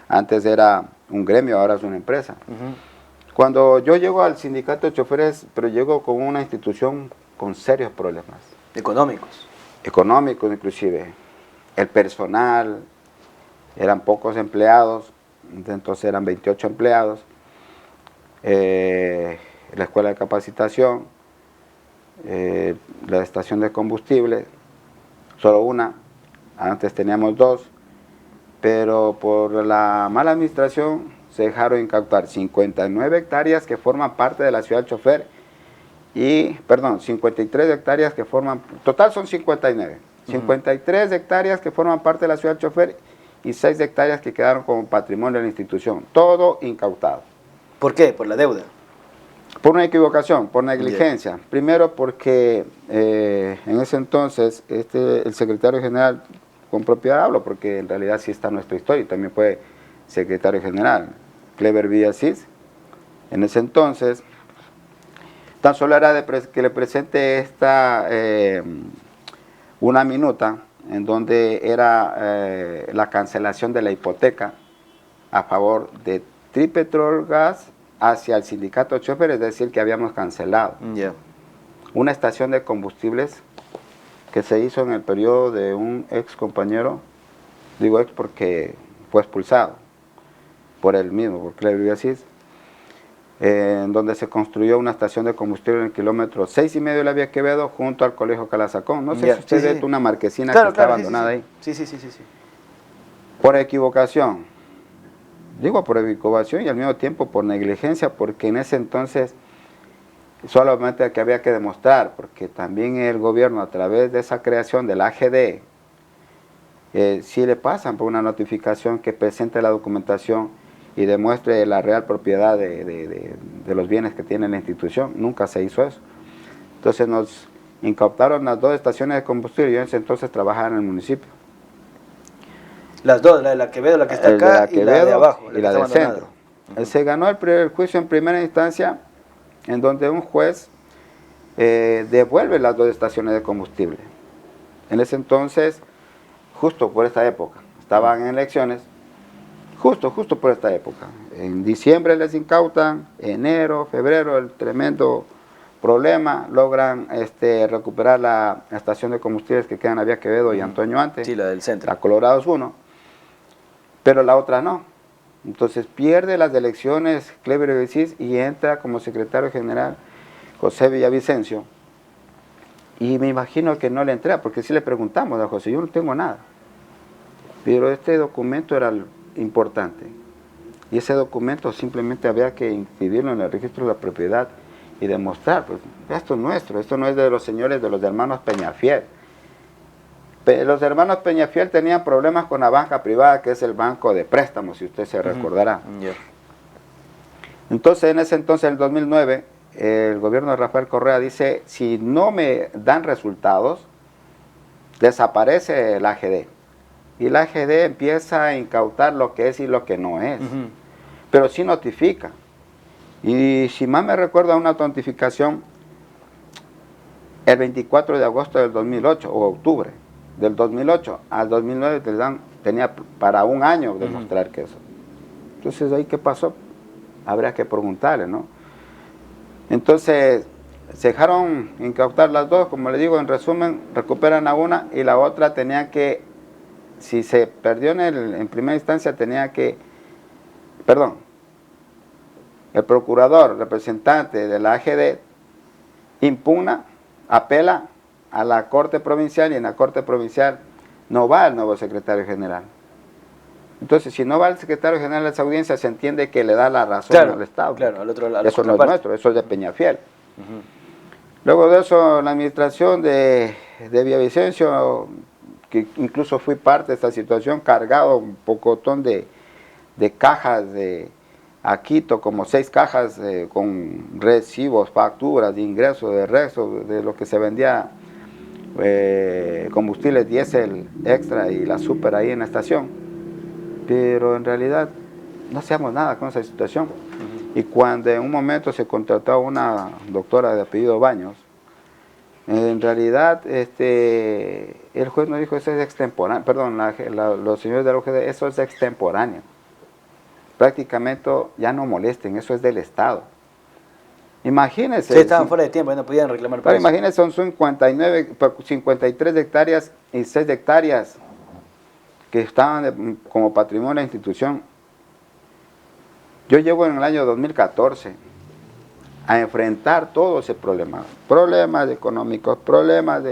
Antes era un gremio, ahora es una empresa. Cuando yo llego al sindicato de choferes, pero llego con una institución con serios problemas. ¿Económicos? Económicos inclusive. El personal, eran pocos empleados, entonces eran 28 empleados. La escuela de capacitación, la estación de combustible, solo una, antes teníamos 2, pero por la mala administración se dejaron incautar 59 hectáreas que forman parte de la ciudad del chofer y, perdón, 53 hectáreas que forman, total son 59, 53 hectáreas que forman parte de la ciudad del chofer y 6 hectáreas que quedaron como patrimonio de la institución, todo incautado. ¿Por qué? ¿Por la deuda? Por una equivocación, por negligencia. Bien. Primero porque en ese entonces el secretario general, con propiedad hablo, porque en realidad sí está nuestra historia, y también fue secretario general, Clever Villasís. En ese entonces, tan solo era que le presente una minuta en donde era la cancelación de la hipoteca a favor de Tripetrolgas hacia el sindicato de choferes, es decir, que habíamos cancelado. Una estación de combustibles que se hizo en el periodo de un ex compañero, digo ex porque fue expulsado por él mismo, por Cleber Villasís, en donde se construyó una estación de combustible en el kilómetro 6,5 de la vía Quevedo junto al colegio Calazacón. No sé si usted ve una marquesina que está abandonada ahí. Sí. Por equivocación. Digo por equivocación y al mismo tiempo por negligencia, porque en ese entonces solamente que había que demostrar, porque también el gobierno a través de esa creación del AGD, sí le pasan por una notificación que presente la documentación y demuestre la real propiedad de de los bienes que tiene la institución, nunca se hizo eso. Entonces nos incautaron las 2 estaciones de combustible, yo en ese entonces trabajaba en el municipio. Las dos, la de la Quevedo, la que está acá, y la de abajo, y la del centro. Se ganó el juicio en primera instancia, en donde un juez devuelve las 2 estaciones de combustible. En ese entonces, justo por esta época, estaban en elecciones, justo por esta época. En diciembre les incautan, enero, febrero, el tremendo problema, logran recuperar la estación de combustibles que quedan en la vía Quevedo y Antonio Ante. Sí, la del centro. La Colorados 1, pero la otra no. Entonces pierde las elecciones Clever Becis y entra como secretario general José Villavicencio. Y me imagino que no le entra, porque si le preguntamos a José, yo no tengo nada. Pero este documento era importante. Y ese documento simplemente había que inscribirlo en el registro de la propiedad y demostrar, pues esto es nuestro, esto no es de los señores de los hermanos Peñafiel. Los hermanos Peñafiel tenían problemas con la banca privada, que es el banco de préstamos, si usted se recordará. Entonces, en ese entonces, en el 2009, el gobierno de Rafael Correa dice, si no me dan resultados, desaparece la AGD. Y la AGD empieza a incautar lo que es y lo que no es. Pero sí notifica. Y si más me recuerdo, una notificación el 24 de agosto del 2008, o octubre del 2008 al 2009, tenía para un año demostrar que eso. Entonces, ¿ahí qué pasó? Habría que preguntarle, ¿no? Entonces, se dejaron incautar las 2, como le digo, en resumen, recuperan a una y la otra tenía que, si se perdió en primera instancia, tenía que, el procurador, representante de la AGD, impugna, apela a la Corte Provincial y en la Corte Provincial no va el nuevo secretario general. Entonces, si no va el secretario general a esa audiencia, se entiende que le da la razón al Estado. Claro, al otro lado. Eso no es nuestro, eso es de Peñafiel. Luego de eso, la administración de Villavicencio, que incluso fui parte de esta situación, cargado un pocotón de cajas a Quito, como 6 cajas con recibos, facturas de ingresos, de resto, de lo que se vendía combustibles diésel extra y la super ahí en la estación. Pero en realidad no hacíamos nada con esa situación. Y cuando en un momento se contrató a una doctora de apellido Baños, en realidad el juez nos dijo, eso es extemporáneo, perdón, los señores de la UGD, eso es extemporáneo. Prácticamente ya no molesten, eso es del Estado. Imagínense. Sí, estaban fuera de tiempo, no podían reclamar por eso. Imagínense, son 53 hectáreas y 6 hectáreas que estaban como patrimonio de la institución. Yo llevo en el año 2014 a enfrentar todo ese problema. Problemas económicos, problemas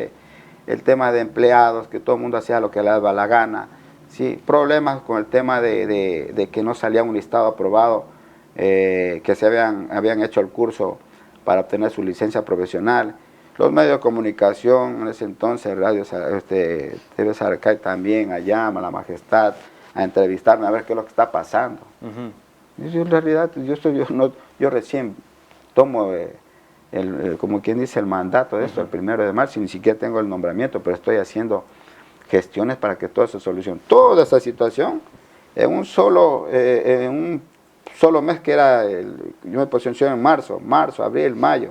el tema de empleados, que todo el mundo hacía lo que le daba la gana. Sí, problemas con el tema de que no salía un listado aprobado, que se habían hecho el curso para obtener su licencia profesional. Los medios de comunicación, en ese entonces, Radio TV Saracay también, a Llama, La Majestad, a entrevistarme, a ver qué es lo que está pasando. Yo, en realidad, yo recién tomo, como quien dice, el mandato de esto, el 1 de marzo, y ni siquiera tengo el nombramiento, pero estoy haciendo gestiones para que todo se solucione. Toda esa situación, en un solo mes que era, yo me posicioné en marzo, abril, mayo,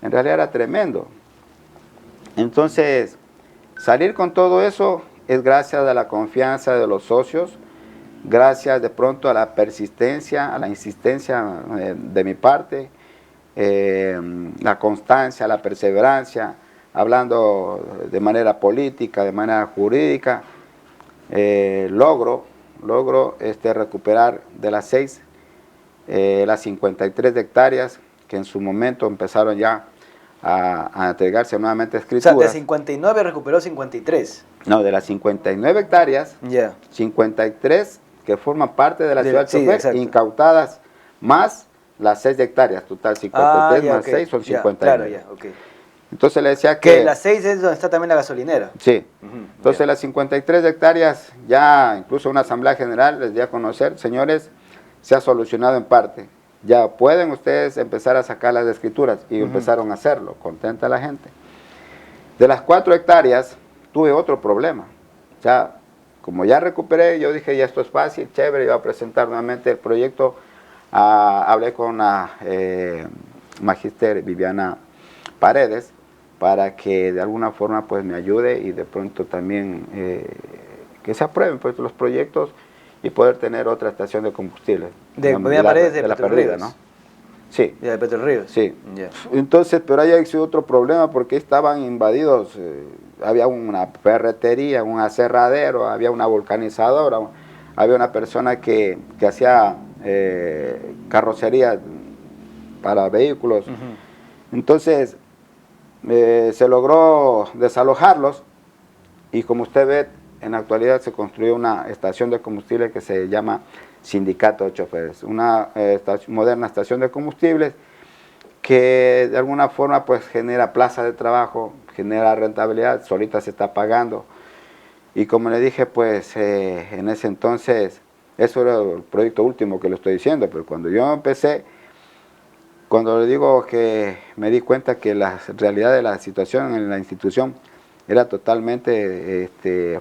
en realidad era tremendo. Entonces, salir con todo eso es gracias a la confianza de los socios, gracias de pronto a la persistencia, a la insistencia de mi parte, la constancia, la perseverancia, hablando de manera política, de manera jurídica, logro recuperar de las 6, las 53 hectáreas que en su momento empezaron ya a entregarse nuevamente a escrituras. O sea, de 59 recuperó 53. No, de las 59 hectáreas, 53 que forman parte de la ciudad de Chofer, incautadas, más las 6 hectáreas, total 53 más 6 son 59. Claro, okay. Entonces le decía que las 6 es donde está también la gasolinera. Sí. Entonces las 53 hectáreas, ya incluso una asamblea general les di a conocer, señores, se ha solucionado en parte. ya pueden ustedes empezar a sacar las escrituras, y empezaron a hacerlo, contenta la gente. De las 4 hectáreas, tuve otro problema. O sea, como ya recuperé, yo dije, ya esto es fácil, chévere, iba a presentar nuevamente el proyecto. Hablé con la magíster Viviana Paredes para que de alguna forma pues me ayude y de pronto también que se aprueben pues los proyectos y poder tener otra estación de combustible. De Paredes de la perdida, ¿no? Sí. ¿De Petrolríos? Sí. Yeah. Entonces, pero ahí ha sido otro problema porque estaban invadidos, había una ferretería, un aserradero, había una vulcanizadora, había una persona que hacía carrocería para vehículos. Entonces, se logró desalojarlos y como usted ve, en la actualidad se construyó una estación de combustible que se llama Sindicato de Choferes, una moderna estación de combustibles que de alguna forma pues genera plaza de trabajo, genera rentabilidad, solita se está pagando. Y como le dije, pues en ese entonces, eso era el proyecto último que le estoy diciendo, pero cuando yo empecé, cuando le digo que me di cuenta que la realidad de la situación en la institución era totalmente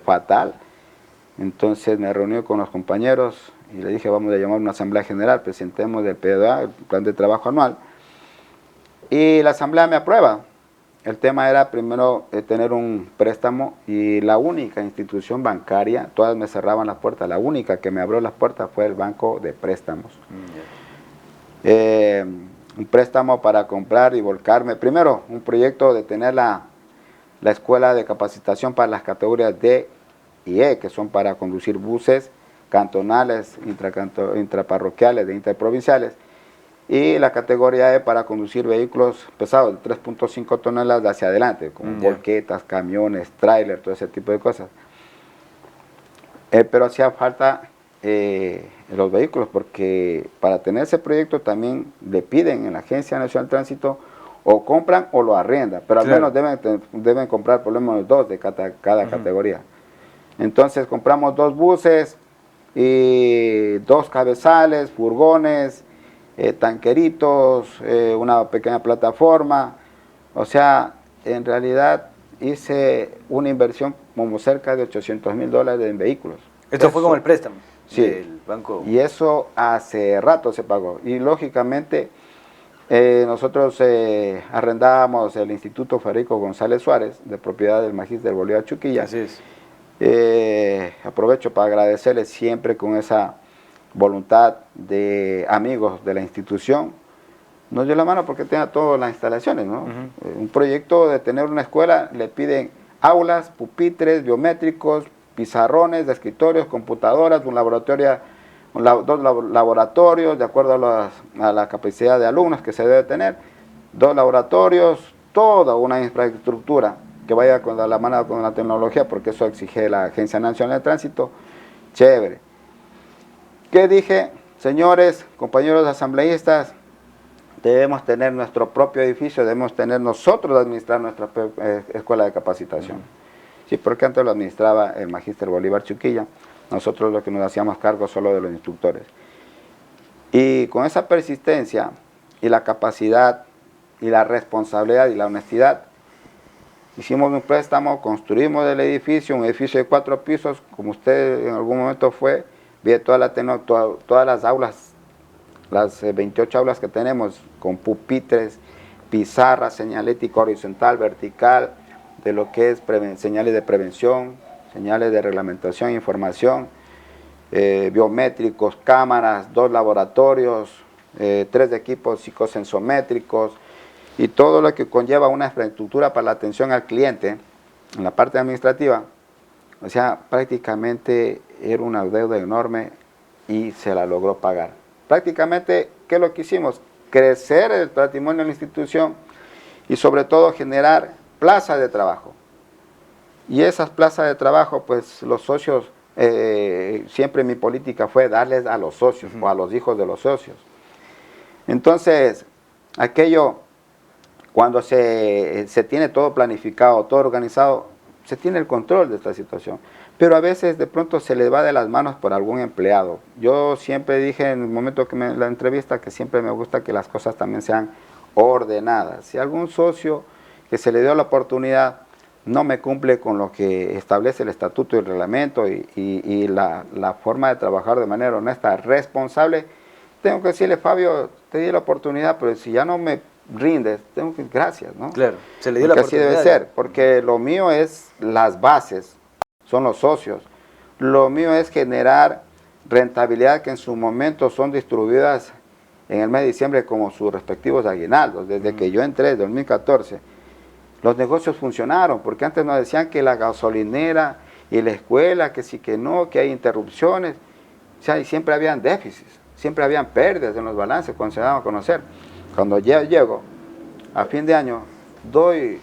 fatal, entonces me reuní con los compañeros y le dije, vamos a llamar una asamblea general, presentemos el PDA, el plan de trabajo anual, y la asamblea me aprueba. El tema era primero tener un préstamo y la única institución bancaria, todas me cerraban las puertas, la única que me abrió las puertas fue el Banco de Préstamos. Un préstamo para comprar y volcarme, primero un proyecto de tener la escuela de capacitación para las categorías D y E, que son para conducir buses cantonales, intraparroquiales, de interprovinciales, y la categoría E para conducir vehículos pesados de 3.5 toneladas hacia adelante, como volquetas, camiones, tráiler, todo ese tipo de cosas. Pero hacía falta los vehículos, porque para tener ese proyecto también le piden en la Agencia Nacional de Tránsito o compran o lo arriendan, pero al menos deben comprar por lo menos 2 de cada categoría. Entonces compramos 2 buses y 2 cabezales, furgones, tanqueritos, una pequeña plataforma. O sea, en realidad hice una inversión como cerca de $800,000 en vehículos. ¿Esto fue como el préstamo? Sí, del banco. Y eso hace rato se pagó. Y lógicamente nosotros arrendábamos el Instituto Federico González Suárez, de propiedad del magíster Bolívar Chuquilla. Así es. Aprovecho para agradecerles siempre con esa voluntad de amigos de la institución. Nos dio la mano porque tenía todas las instalaciones, ¿no? Un proyecto de tener una escuela, le piden aulas, pupitres, biométricos, pizarrones de escritorios, computadoras, un laboratorio, 2 laboratorios, de acuerdo a la capacidad de alumnos que se debe tener, 2 laboratorios, toda una infraestructura que vaya con la mano con la tecnología, porque eso exige la Agencia Nacional de Tránsito. Chévere. ¿Qué dije? Señores, compañeros asambleístas, debemos tener nuestro propio edificio, debemos tener nosotros administrar nuestra escuela de capacitación. Sí, porque antes lo administraba el magíster Bolívar Chuquilla, nosotros lo que nos hacíamos cargo solo de los instructores. Y con esa persistencia y la capacidad y la responsabilidad y la honestidad, hicimos un préstamo, construimos el edificio, un edificio de 4 pisos, como usted en algún momento fue, vi todas las aulas, las 28 aulas que tenemos, con pupitres, pizarras, señalética horizontal, vertical, de lo que es señales de prevención, señales de reglamentación, información, biométricos, cámaras, 2 laboratorios, 3 equipos psicosensométricos y todo lo que conlleva una infraestructura para la atención al cliente en la parte administrativa. O sea, prácticamente era una deuda enorme y se la logró pagar. Prácticamente, ¿qué es lo que hicimos? Crecer el patrimonio de la institución y sobre todo generar plazas de trabajo. Y esas plazas de trabajo, pues los socios, siempre mi política fue darles a los socios o a los hijos de los socios. Entonces, aquello, cuando se tiene todo planificado, todo organizado, se tiene el control de esta situación. pero a veces de pronto se les va de las manos por algún empleado. Yo siempre dije en el momento que la entrevista que siempre me gusta que las cosas también sean ordenadas. Si algún socio que se le dio la oportunidad no me cumple con lo que establece el estatuto y el reglamento y la forma de trabajar de manera honesta, responsable, tengo que decirle, Fabio, te di la oportunidad, pero si ya no me rindes, tengo que gracias, ¿no? Claro, se le dio la Porque así oportunidad. debe ser, porque lo mío es las bases, son los socios. Lo mío es generar rentabilidad que en su momento son distribuidas en el mes de diciembre como sus respectivos aguinaldos. Desde que yo entré en 2014, los negocios funcionaron, porque antes nos decían que la gasolinera y la escuela, que sí que no, que hay interrupciones, o sea, y siempre habían déficits, siempre habían pérdidas en los balances cuando se daban a conocer. Cuando llego a fin de año, doy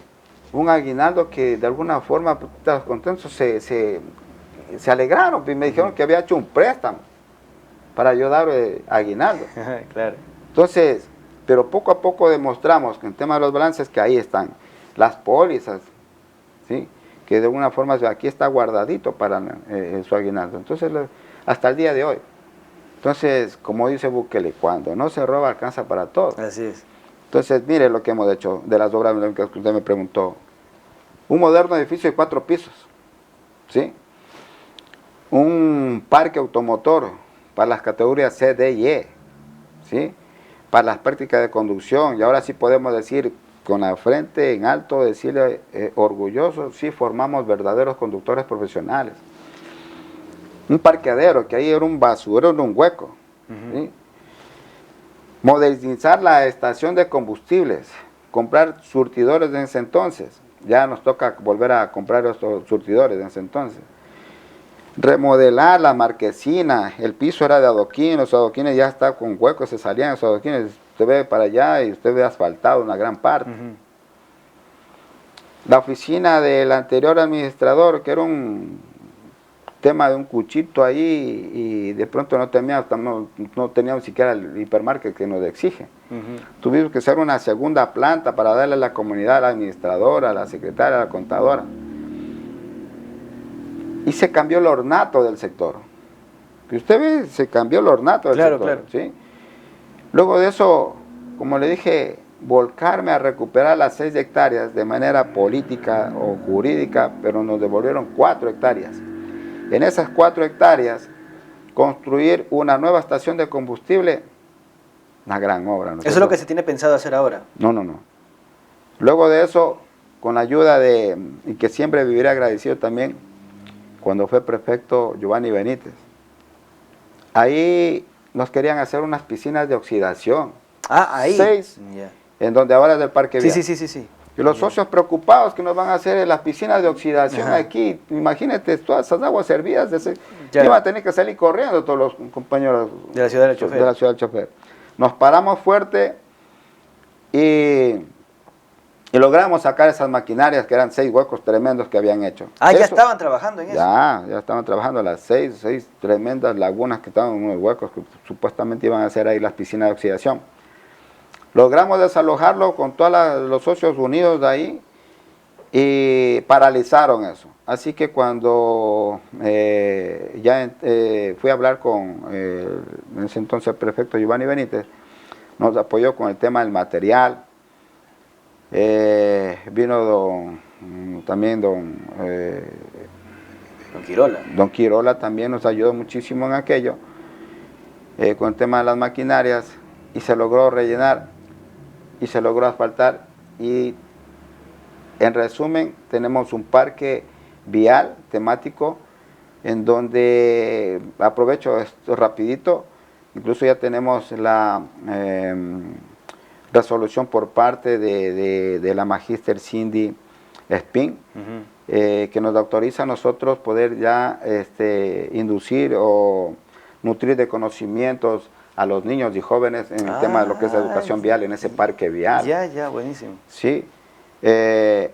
un aguinaldo que de alguna forma, los contentos se alegraron y me dijeron que había hecho un préstamo para yo dar aguinaldo. Claro. Entonces, pero poco a poco demostramos que en el tema de los balances que ahí están las pólizas, ¿sí? Que de alguna forma aquí está guardadito para su aguinaldo. Entonces, hasta el día de hoy. Entonces, como dice Bukele, cuando no se roba alcanza para todo. Así es. Entonces, mire lo que hemos hecho de las obras que usted me preguntó. Un moderno edificio de 4 pisos, ¿sí? Un parque automotor para las categorías C, D y E, ¿sí? Para las prácticas de conducción, y ahora sí podemos decir con la frente en alto, decirle orgulloso, sí formamos verdaderos conductores profesionales. Un parqueadero, que ahí era un basurero, era un hueco, ¿sí? Modernizar la estación de combustibles, comprar surtidores de ese entonces, ya nos toca volver a comprar estos surtidores de ese entonces. Remodelar la marquesina, el piso era de adoquín, los adoquines ya estaban con huecos, se salían esos adoquines, usted ve para allá y usted ve asfaltado una gran parte. La oficina del anterior administrador, que era un tema de un cuchito ahí y de pronto no teníamos siquiera el hipermarket que nos exige. Tuvimos que hacer una segunda planta para darle a la comunidad, a la administradora, a la secretaria, a la contadora. Y se cambió el ornato del sector. Que usted ve, se cambió el ornato del sector. Claro. ¿Sí? Luego de eso, como le dije, volcarme a recuperar las 6 hectáreas de manera política o jurídica, pero nos devolvieron 4 hectáreas. En esas 4 hectáreas, construir una nueva estación de combustible, una gran obra. ¿No? Eso es lo que se tiene pensado hacer ahora. No. Luego de eso, con la ayuda y que siempre viviré agradecido también, cuando fue prefecto Giovanni Benítez, ahí nos querían hacer unas piscinas de oxidación. Ah, ahí. 6, en donde ahora es del Parque Vial. Sí. Y los socios preocupados que nos van a hacer en las piscinas de oxidación aquí. Imagínate, todas esas aguas servidas, iban a tener que salir corriendo todos los compañeros de la ciudad del chofer. De la ciudad del chofer. Nos paramos fuerte y logramos sacar esas maquinarias que eran 6 huecos tremendos que habían hecho. Ah, ya estaban trabajando en eso. Ya estaban trabajando las 6 tremendas lagunas que estaban en unos huecos que supuestamente iban a hacer ahí las piscinas de oxidación. Logramos desalojarlo con todos los socios unidos de ahí y paralizaron eso. Así que cuando fui a hablar con en ese entonces el prefecto Giovanni Benítez, nos apoyó con el tema del material. Vino también don Quirola. Don Quirola también nos ayudó muchísimo en aquello, con el tema de las maquinarias, y se logró rellenar y se logró asfaltar. Y en resumen, tenemos un parque vial temático en donde, aprovecho esto rapidito, incluso ya tenemos la resolución por parte de la Magíster Cindy Spin, que nos autoriza a nosotros poder ya inducir o nutrir de conocimientos a los niños y jóvenes en el tema de lo que es la educación vial en ese parque vial. Ya, buenísimo. Sí,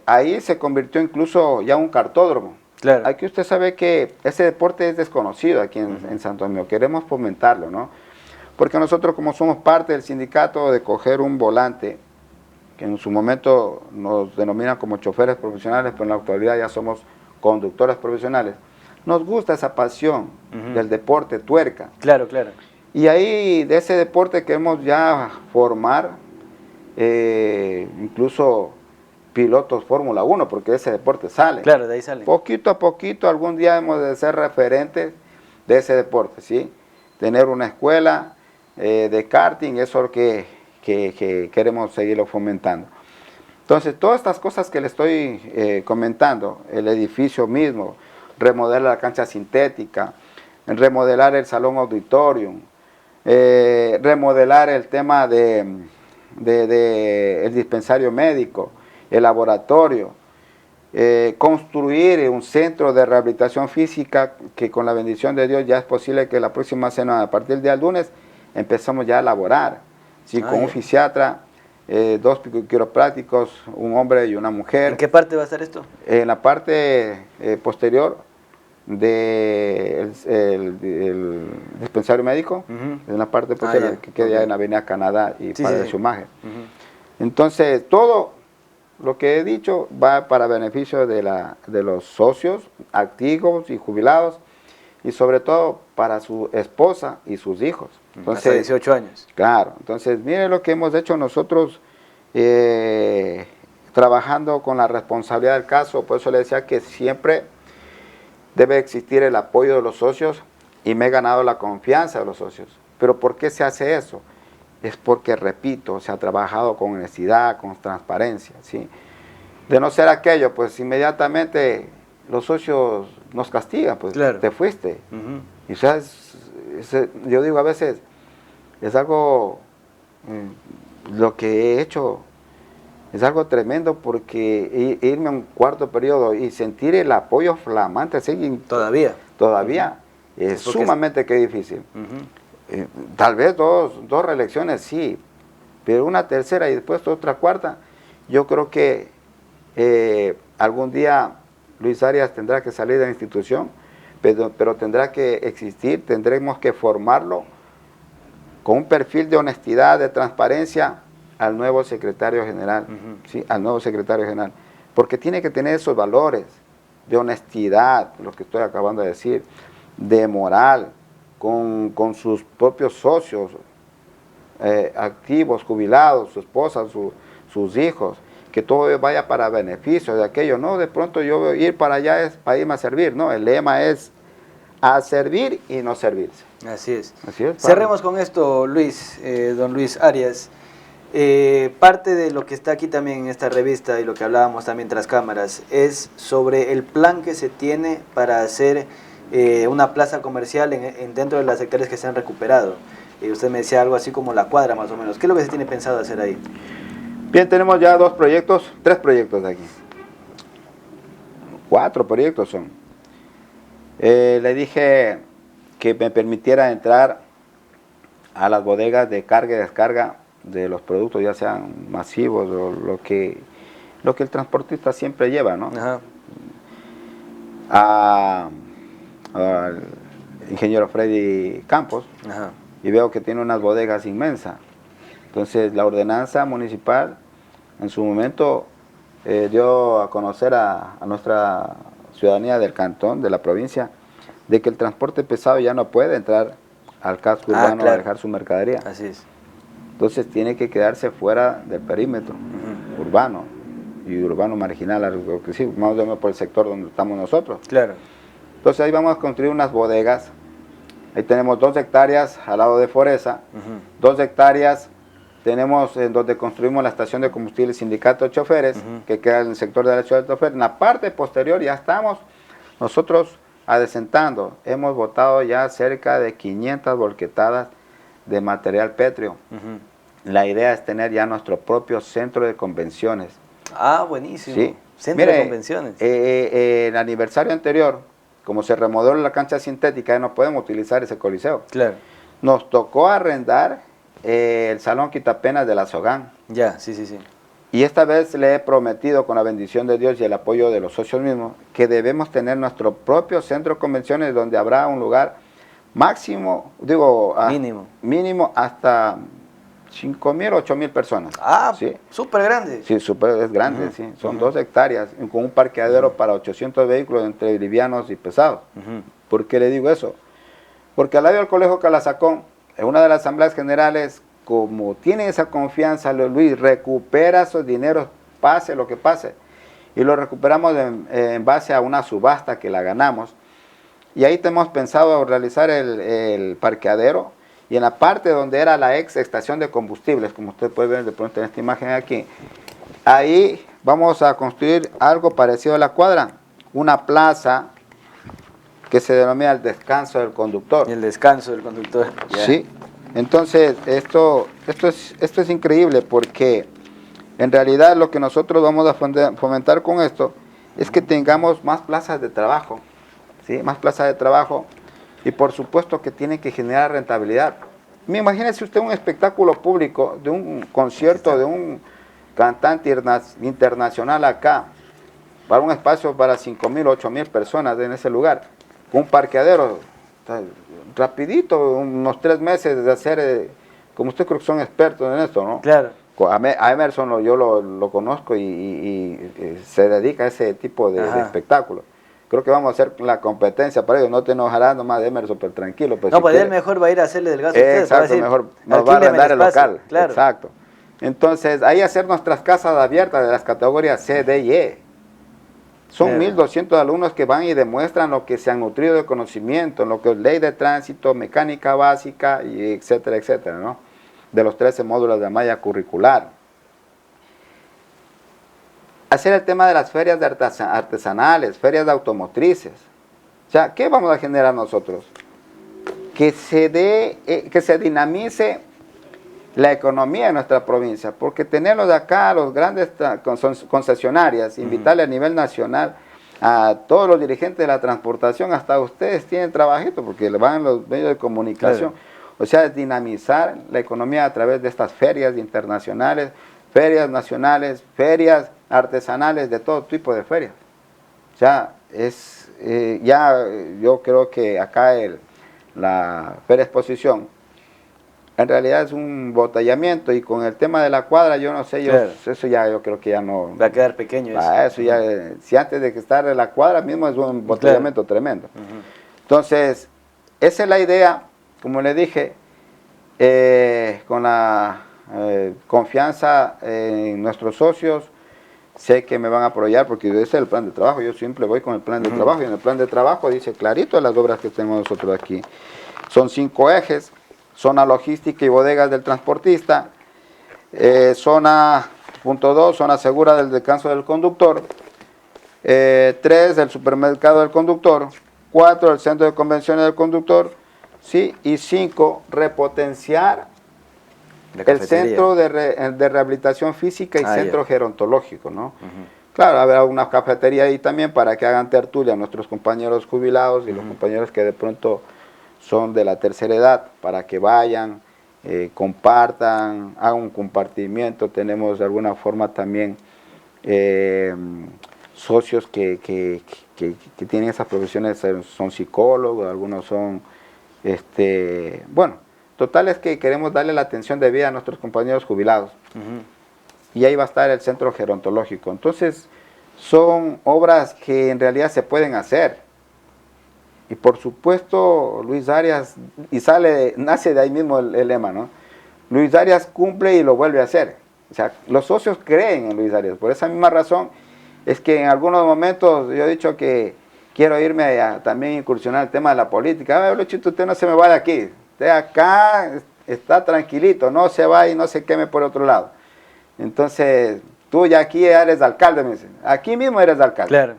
ahí se convirtió incluso ya un cartódromo. Claro. Aquí usted sabe que ese deporte es desconocido aquí en Santo Domingo, queremos fomentarlo, ¿no? Porque nosotros, como somos parte del sindicato de coger un volante, que en su momento nos denominan como choferes profesionales, pero en la actualidad ya somos conductores profesionales, nos gusta esa pasión del deporte, tuerca. Claro, claro. Y ahí de ese deporte queremos ya formar incluso pilotos Fórmula 1, porque ese deporte sale. Claro, de ahí sale. Poquito a poquito, algún día hemos de ser referentes de ese deporte, ¿sí? Tener una escuela de karting, eso es lo que queremos seguirlo fomentando. Entonces, todas estas cosas que le estoy comentando, el edificio mismo, remodelar la cancha sintética, remodelar el salón auditorium, remodelar el tema el dispensario médico, el laboratorio, construir un centro de rehabilitación física que con la bendición de Dios ya es posible que la próxima semana, a partir del día lunes, empezamos ya a laborar, ¿sí? Con un fisiatra, 2 quiroprácticos, un hombre y una mujer. ¿En qué parte va a estar esto? En la parte posterior del dispensario médico, en la parte posterior que queda ya en Avenida Canadá y Padre de Xumaje. Entonces, todo lo que he dicho va para beneficio de los socios activos y jubilados, y sobre todo para su esposa y sus hijos. Entonces, hasta 18 años. Claro, entonces miren lo que hemos hecho nosotros trabajando con la responsabilidad del caso. Por eso le decía que siempre debe existir el apoyo de los socios, y me he ganado la confianza de los socios. Pero ¿por qué se hace eso? Es porque, repito, se ha trabajado con honestidad, con transparencia, ¿sí? De no ser aquello, pues inmediatamente los socios nos castigan, pues claro, te fuiste. Y sabes, yo digo a veces, es algo, lo que he hecho, es algo tremendo, porque irme a un cuarto periodo y sentir el apoyo flamante, todavía es sumamente que difícil. Tal vez dos reelecciones sí, pero una tercera y después otra cuarta, yo creo que algún día Luis Arias tendrá que salir de la institución, pero tendrá que existir, tendremos que formarlo con un perfil de honestidad, de transparencia al nuevo secretario general, ¿sí? Al nuevo secretario general, porque tiene que tener esos valores de honestidad, lo que estoy acabando de decir, de moral, con sus propios socios activos, jubilados, su esposa, sus hijos, que todo vaya para beneficio de aquello, no de pronto yo ir para allá es para irme a servir, no, el lema es a servir y no servirse. Así es. Así es. Cerremos con esto, Luis, don Luis Arias. Parte de lo que está aquí también en esta revista y lo que hablábamos también tras cámaras es sobre el plan que se tiene para hacer una plaza comercial dentro de las hectáreas que se han recuperado. Usted me decía algo así como la cuadra más o menos. ¿Qué es lo que se tiene pensado hacer ahí? Bien, tenemos ya 3 proyectos de aquí. 4 proyectos son. Le dije que me permitiera entrar a las bodegas de carga y descarga de los productos, ya sean masivos o lo que el transportista siempre lleva, ¿no? Al ingeniero Freddy Campos, y veo que tiene unas bodegas inmensas. Entonces la ordenanza municipal en su momento dio a conocer a nuestra ciudadanía del cantón, de la provincia, de que el transporte pesado ya no puede entrar al casco urbano, claro, a dejar su mercadería. Así es. Entonces tiene que quedarse fuera del perímetro urbano y urbano marginal, algo que sí, más o menos por el sector donde estamos nosotros. Claro. Entonces ahí vamos a construir unas bodegas. Ahí tenemos 2 hectáreas al lado de Foresa, 2 hectáreas tenemos en donde construimos la estación de combustible Sindicato de Choferes, que queda en el sector de la ciudad de Choferes. En la parte posterior ya estamos nosotros adecentando. Hemos botado ya cerca de 500 volquetadas de material pétreo. La idea es tener ya nuestro propio centro de convenciones. Ah, buenísimo. Sí. Centro de convenciones. El aniversario anterior, como se remodeló la cancha sintética, ya no podemos utilizar ese coliseo. Claro. Nos tocó arrendar el salón quitapenas de la Sogán. Ya, sí, sí, sí. Y esta vez le he prometido, con la bendición de Dios y el apoyo de los socios mismos, que debemos tener nuestro propio centro de convenciones donde habrá un lugar máximo, digo, mínimo hasta 5.000, 8.000 personas. Ah, sí, súper grande. sí, es grande, sí. Son 2 hectáreas con un parqueadero para 800 vehículos entre livianos y pesados. ¿Por qué le digo eso? Porque al lado del Colegio Calasacón, en una de las asambleas generales, como tiene esa confianza, Luis, recupera esos dineros, pase lo que pase. Y lo recuperamos en base a una subasta que la ganamos. Y ahí tenemos pensado realizar el parqueadero. Y en la parte donde era la ex estación de combustibles, como usted puede ver de pronto en esta imagen aquí, ahí vamos a construir algo parecido a la cuadra, una plaza que se denomina el descanso del conductor. El descanso del conductor. Yeah. Sí, entonces esto es increíble porque en realidad lo que nosotros vamos a fomentar con esto es que tengamos más plazas de trabajo, ¿sí? Más plazas de trabajo y por supuesto que tiene que generar rentabilidad. Imagínese usted un espectáculo público de un concierto de un cantante internacional acá, para un espacio para 5.000, 8.000 personas en ese lugar, un parqueadero, rapidito, unos 3 meses de hacer, como usted creo que son expertos en esto, ¿no? Claro. A Emerson yo lo conozco y se dedica a ese tipo de espectáculo. Creo que vamos a hacer la competencia para ellos, no te enojarás nomás de Emerson, pero tranquilo. Pues no, si pues quiere, él mejor va a ir a hacerle del gasto a ustedes. exacto, Decir, mejor nos va a arrendar el local. Claro. Exacto. Entonces, ahí hacer nuestras casas abiertas de las categorías C, D y E. Son 1.200 alumnos que van y demuestran lo que se han nutrido de conocimiento, en lo que es ley de tránsito, mecánica básica, y etcétera, etcétera, ¿no? De los 13 módulos de malla curricular. Hacer el tema de las ferias de artesanales, ferias de automotrices. O sea, ¿qué vamos a generar nosotros? Que se dinamice la economía de nuestra provincia, porque tenerlos de acá, los grandes concesionarias, invitarle a nivel nacional a todos los dirigentes de la transportación, hasta ustedes tienen trabajito, porque le van los medios de comunicación. Claro. O sea, es dinamizar la economía a través de estas ferias internacionales, ferias nacionales, ferias artesanales, de todo tipo de ferias. O sea, yo creo que acá la Feria Exposición en realidad es un botellamiento, y con el tema de la cuadra, yo no sé, eso ya yo creo que ya no... Va a quedar pequeño eso. Eso ya, si antes de que estar en la cuadra mismo es un botellamiento tremendo. Entonces, esa es la idea, como le dije, con la confianza en nuestros socios. Sé que me van a apoyar porque ese es el plan de trabajo, yo siempre voy con el plan de trabajo, y en el plan de trabajo dice clarito las obras que tenemos nosotros aquí. Son 5 ejes: zona logística y bodegas del transportista, zona, punto 2, zona segura del descanso del conductor, 3, el supermercado del conductor, 4, el centro de convenciones del conductor, ¿sí? Y 5, repotenciar el centro de rehabilitación física y centro gerontológico, ¿no? Claro, habrá una cafetería ahí también para que hagan tertulia nuestros compañeros jubilados y los compañeros que de pronto son de la tercera edad, para que vayan, compartan, hagan un compartimiento. Tenemos de alguna forma también socios que tienen esas profesiones, son psicólogos, algunos son, bueno, total es que queremos darle la atención debida a nuestros compañeros jubilados. Y ahí va a estar el centro gerontológico. Entonces, son obras que en realidad se pueden hacer. Y por supuesto, Luis Arias, y nace de ahí mismo el lema, ¿no? Luis Arias cumple y lo vuelve a hacer. O sea, los socios creen en Luis Arias. Por esa misma razón es que en algunos momentos yo he dicho que quiero irme a también incursionar el tema de la política. A ver, Luchito, usted no se me va de aquí. Usted acá está tranquilito, no se va y no se queme por otro lado. Entonces, tú ya aquí eres alcalde, me dicen. Aquí mismo eres alcalde. Claro.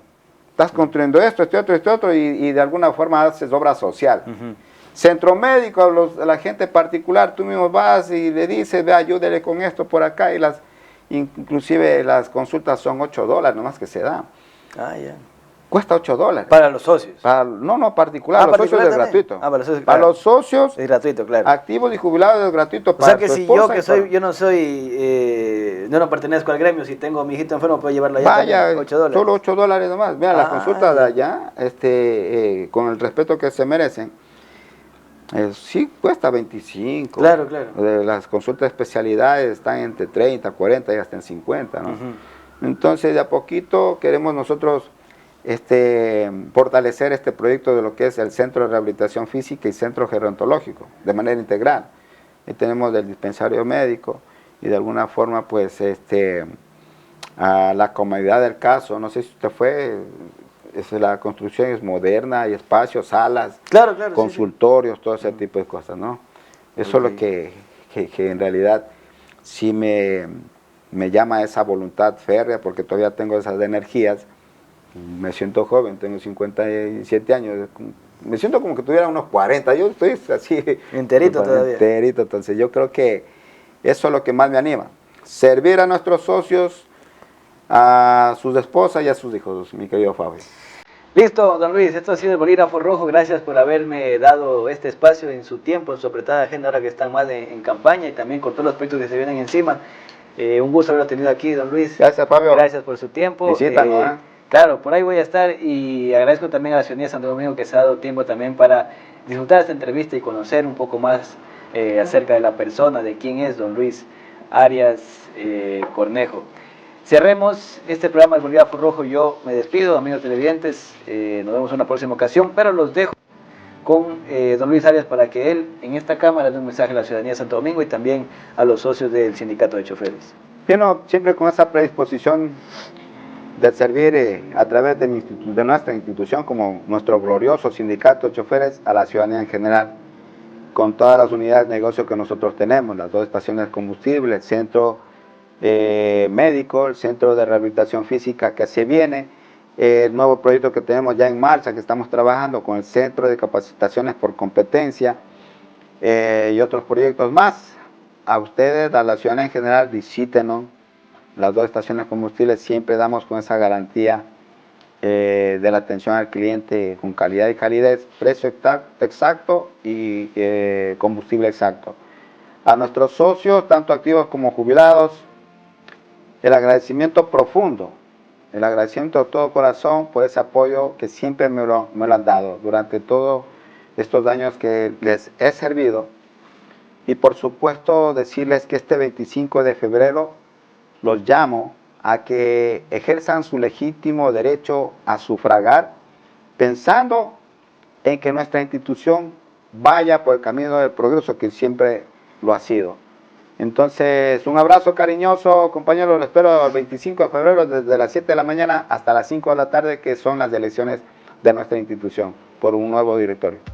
Estás construyendo esto, este otro, y de alguna forma haces obra social. Centro médico, a la gente particular, tú mismo vas y le dices, ve, ayúdele con esto por acá, y inclusive las consultas son $8 nomás que se dan. Ah, ya. Cuesta $8. Para los socios. No, particular, los socios es gratuito. Para los socios, para los socios es gratuito, claro. Activos y jubilados es gratuito. O sea que si yo no soy, no pertenezco al gremio, si tengo a mi hijito enfermo, puedo llevarlo allá. Vaya, $8. Solo $8 nomás. Mira, las consultas de allá, con el respeto que se merecen, Sí, cuesta 25. Claro, claro. Las consultas de especialidades están entre 30, 40 y hasta en 50, ¿no? Entonces, de a poquito queremos nosotros fortalecer este proyecto de lo que es el Centro de Rehabilitación Física y Centro Gerontológico, de manera integral. Y tenemos del dispensario médico y de alguna forma, pues, a la comodidad del caso. No sé si usted fue, la construcción es moderna, hay espacios, salas, Claro, claro, consultorios, todo ese tipo de cosas, ¿no? Eso es lo que en realidad sí me llama esa voluntad férrea, porque todavía tengo esas energías. Me siento joven, tengo 57 años, me siento como que tuviera unos 40, yo estoy así. Enterito todavía. Enterito, entonces yo creo que eso es lo que más me anima. Servir a nuestros socios, a sus esposas y a sus hijos, mi querido Fabio. Listo, don Luis, esto ha sido el Bolígrafo Rojo. Gracias por haberme dado este espacio en su tiempo, en su apretada agenda, ahora que están más en campaña y también con todos los proyectos que se vienen encima. Un gusto haberlo tenido aquí, don Luis. Gracias, Fabio. Gracias por su tiempo. Visítanos, Claro, por ahí voy a estar y agradezco también a la ciudadanía de Santo Domingo que se ha dado tiempo también para disfrutar esta entrevista y conocer un poco más acerca de la persona, de quién es don Luis Arias Cornejo. Cerremos este programa del Bolígrafo Rojo. Yo me despido, amigos televidentes. Nos vemos en una próxima ocasión, pero los dejo con don Luis Arias para que él en esta cámara dé un mensaje a la ciudadanía de Santo Domingo y también a los socios del sindicato de choferes. Bueno, siempre con esa predisposición de servir a través de nuestra institución como nuestro glorioso sindicato de choferes a la ciudadanía en general, con todas las unidades de negocio que nosotros tenemos, las 2 estaciones de combustible, el centro médico, el centro de rehabilitación física que se viene, el nuevo proyecto que tenemos ya en marcha, que estamos trabajando con el centro de capacitaciones por competencia y otros proyectos más. A ustedes, a la ciudadanía en general, visítenos. Las 2 estaciones de combustible siempre damos con esa garantía de la atención al cliente con calidad y calidez, precio exacto y combustible exacto. A nuestros socios, tanto activos como jubilados, el agradecimiento profundo, el agradecimiento de todo corazón por ese apoyo que siempre me lo han dado durante todos estos años que les he servido. Y por supuesto decirles que este 25 de febrero los llamo a que ejerzan su legítimo derecho a sufragar, pensando en que nuestra institución vaya por el camino del progreso que siempre lo ha sido. Entonces, un abrazo cariñoso, compañeros, lo espero el 25 de febrero desde las 7 de la mañana hasta las 5 de la tarde, que son las elecciones de nuestra institución por un nuevo directorio.